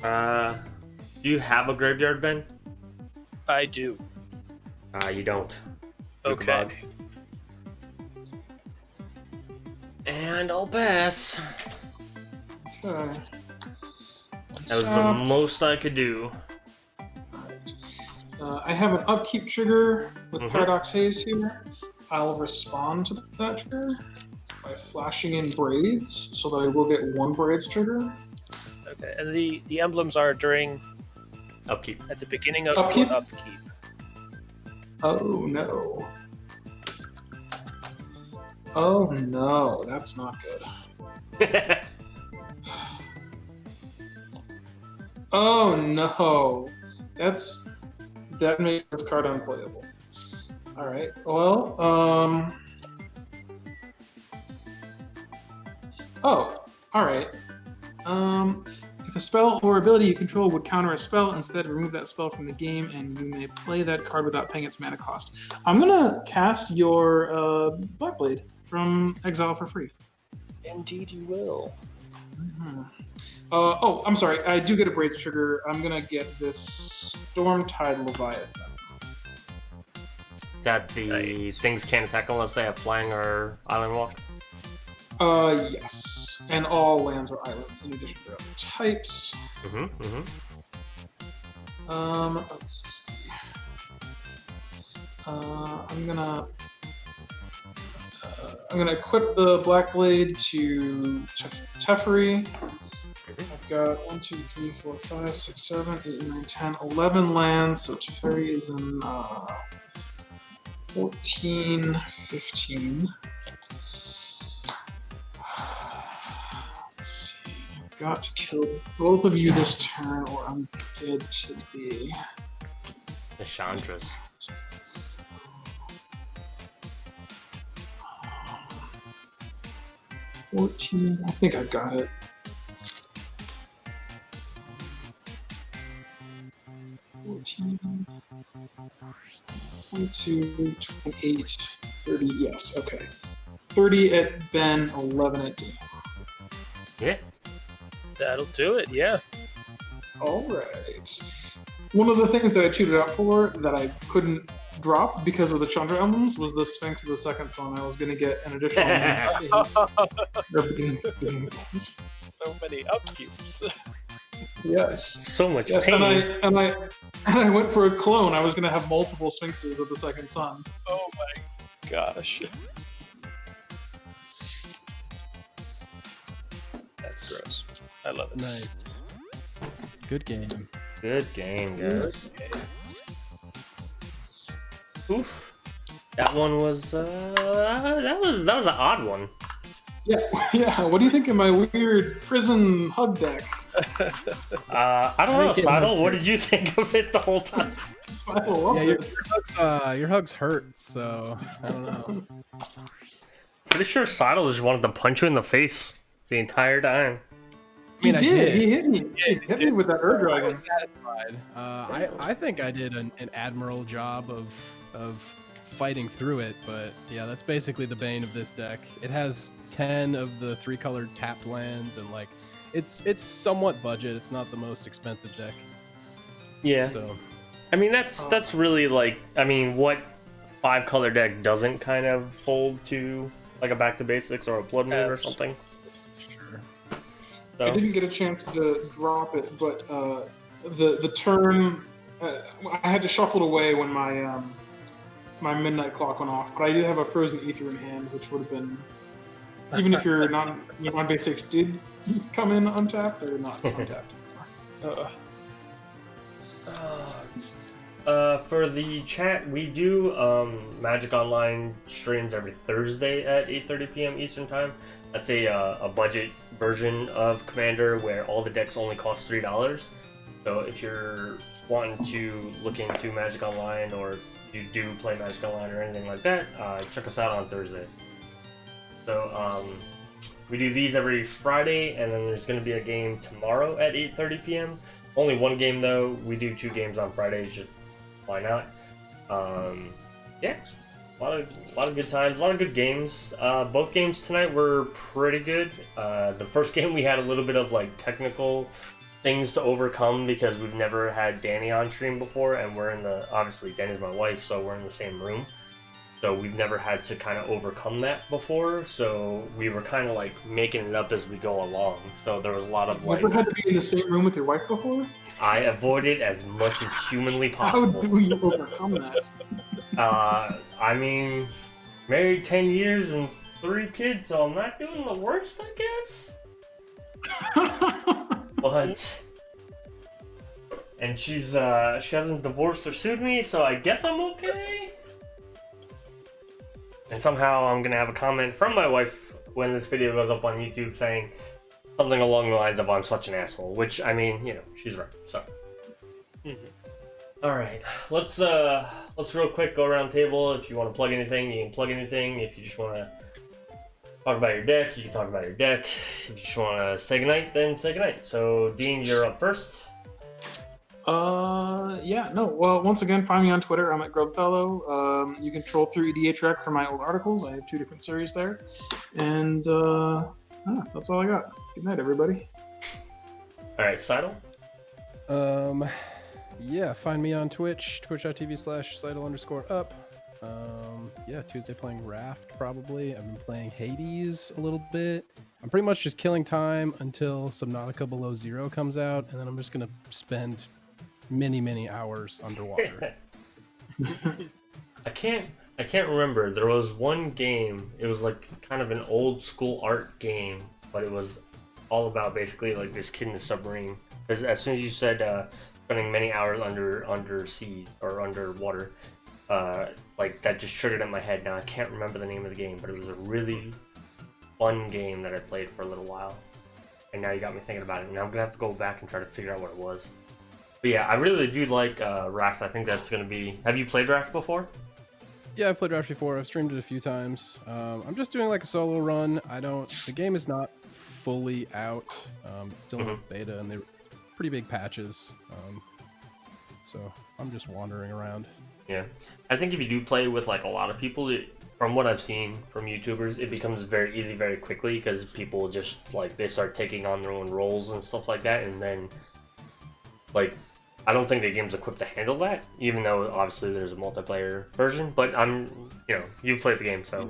Do you have a graveyard, Ben? I do. You don't. Okay. And I'll pass. Okay. That was the most I could do. I have an upkeep trigger with Mhm. Paradox Haze here. I'll respond to that trigger by flashing in Braids so that I will get 1 Braids trigger. Okay. And the emblems are during Upkeep. at the beginning of Upkeep? your upkeep. Oh no. Oh no, that's not good. Oh no. That makes this card unplayable. Alright, well, oh, alright. If a spell or ability you control would counter a spell, instead remove that spell from the game and you may play that card without paying its mana cost. I'm gonna cast your Blackblade from Exile for free. Indeed, you will. Oh, I'm sorry. I do get a Braids trigger. I'm gonna get this Stormtide Leviathan. That the things can't attack unless they have flying or island walk. Yes. And all lands or islands in addition to their other types. Let's see. I'm gonna equip the Blackblade to Teferi. I've got 1, 2, 3, 4, 5, 6, 7, 8, 9, 10, 11 lands, so Teferi is in 14, 15. Let's see. I've got to kill both of you this turn, or I'm dead to the. The Chandras. I think I've got it. 14, 22, 28, 30, yes, okay. 30 at Ben, 11 at Dean. Yeah. That'll do it, yeah. Alright. One of the things that I cheated out for that I couldn't drop because of the Chandra emblems was the Sphinx of the Second Sun. I was going to get an additional So many upkeeps. Yes. So much Yes, pain. and I went for a clone. I was going to have multiple Sphinxes of the Second Sun. Oh my gosh. That's gross. I love it. Nice. Good game. Good game, guys. Oof. That one was that was an odd one. Yeah, yeah. What do you think of my weird prison hug deck? I don't know, Sidle. What did you think of it the whole time? I love Yeah, it. your hugs hurt, so I don't know. Pretty sure Sidle just wanted to punch you in the face the entire time. I mean, I did. He hit me. Yeah, he he hit did. me with that Ur I was Dragon. satisfied. I think I did an admirable job of fighting through it, but yeah, that's basically the bane of this deck. It has 10 of the 3-colored tapped lands, and like it's somewhat budget. It's not the most expensive deck. Yeah. So I mean, that's really like, I mean, what 5-color deck doesn't kind of hold to like a Back to Basics or a Blood Moon or something? sure. I So, didn't get a chance to drop it, but the turn I had to shuffle it away when my my midnight clock went off. But I did have a Frozen Ether in hand, which would have been, even if your non-basics did come in untapped, they're not untapped. for the chat, we do Magic Online streams every Thursday at 8:30 p.m. Eastern Time. That's a budget version of Commander where all the decks only cost $3. So if you're wanting to look into Magic Online, or you do play Magic Online or anything like that, check us out on Thursdays. So we do these every Friday, and then there's going to be a game tomorrow at 8:30 p.m. Only one game though. We do 2 games on Fridays, just why not? Yeah, a lot of good times, a lot of good games. Both games tonight were pretty good. The first game we had a little bit of like technical things to overcome because we've never had Danny on stream before, and we're in the, obviously Danny's my wife, so we're in the same room. So we've never had to kind of overcome that before, so we were kind of like making it up as we go along. So there was a lot of like... Never had to be in the same room with your wife before? I avoided as much as humanly How possible. do you overcome that? I mean, married 10 years and 3 kids, so I'm not doing the worst, I guess. But... And she hasn't divorced or sued me, so I guess I'm okay. And somehow I'm gonna have a comment from my wife when this video goes up on YouTube saying something along the lines of "I'm such an asshole," which, I mean, you know, she's right. So, all right, let's real quick go around the table. If you want to plug anything, you can plug anything. If you just want to talk about your deck, you can talk about your deck. If you just want to say goodnight, then say goodnight. So, Dean, you're up first. Yeah, no. Well, once again, find me on Twitter. I'm at Grubfellow. You can troll through EDH Rec for my old articles. I have 2 different series there. And, that's all I got. Good night, everybody. All right, Seidel. Yeah, find me on Twitch, twitch.tv/Seidel_up. Yeah, Tuesday playing Raft, probably. I've been playing Hades a little bit. I'm pretty much just killing time until Subnautica Below Zero comes out, and then I'm just gonna spend many hours underwater. I can't remember. There was one game. It was like kind of an old school art game, but it was all about basically like this kid in a submarine. As soon as you said spending many hours under sea or underwater, like that just triggered in my head. Now I can't remember the name of the game, but it was a really fun game that I played for a little while. And now you got me thinking about it. And I'm gonna have to go back and try to figure out what it was. But yeah, I really do like Raft. I think that's gonna be. Have you played Raft before? Yeah, I've played Raft before. I've streamed it a few times. I'm just doing like a solo run. The game is not fully out. It's still in beta, and they're pretty big patches. So I'm just wandering around. Yeah, I think if you do play with like a lot of people, from what I've seen from YouTubers, it becomes very easy very quickly because people just like they start taking on their own roles and stuff like that, and then like I don't think the game's equipped to handle that, even though obviously there's a multiplayer version. But you've played the game, so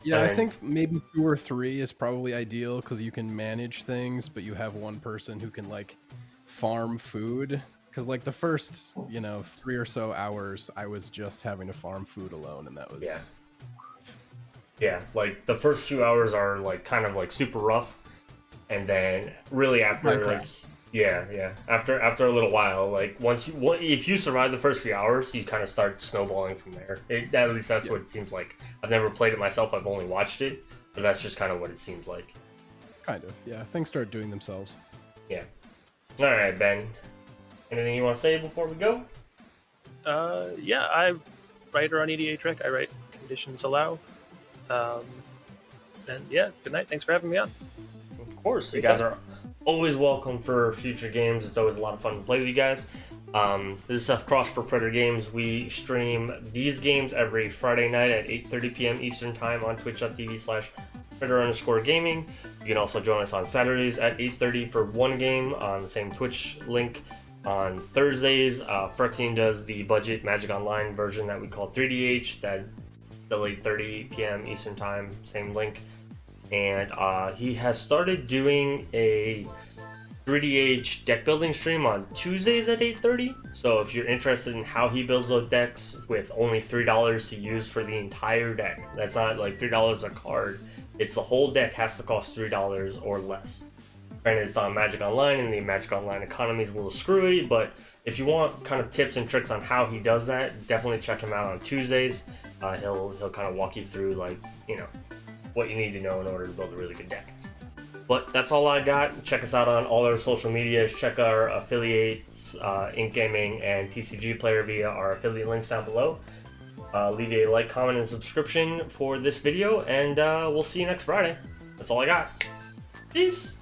yeah. I think maybe 2 or 3 is probably ideal because you can manage things, but you have one person who can like farm food. Because like the first 3 or so hours, I was just having to farm food alone, and that was yeah. Like the first few hours are like kind of like super rough, and then really after after a little while, like if you survive the first few hours, you kind of start snowballing from there. At least that's what it seems like. I've never played it myself. I've only watched it, but that's just kind of what it seems like. Kind of, yeah. Things start doing themselves. Yeah. All right, Ben. Anything you want to say before we go? Yeah, I writer on EDH Rec. I write Conditions Allow. And yeah, good night. Thanks for having me on. Of course, you guys are always welcome for future games. It's always a lot of fun to play with you guys. This is Seth Cross for Predator Games. We stream these games every Friday night at 8:30 p.m. Eastern Time on twitch.tv/Predator_gaming. You can also join us on Saturdays at 8:30 for one game on the same Twitch link. On Thursdays, Phyrexian does the budget Magic Online version that we call 3DH, that still 8:30 p.m. Eastern Time, same link. And he has started doing a 3DH deck building stream on Tuesdays at 8:30. So if you're interested in how he builds those decks with only $3 to use for the entire deck, that's not like $3 a card. It's the whole deck has to cost $3 or less. Granted, it's on Magic Online, and the Magic Online economy is a little screwy, but if you want kind of tips and tricks on how he does that, definitely check him out on Tuesdays. He'll kind of walk you through, like, what you need to know in order to build a really good deck. But that's all I got. Check us out on all our social medias. Check our affiliates, Ink Gaming and TCG Player via our affiliate links down below. Leave a like, comment, and subscription for this video, and we'll see you next Friday. That's all I got. Peace!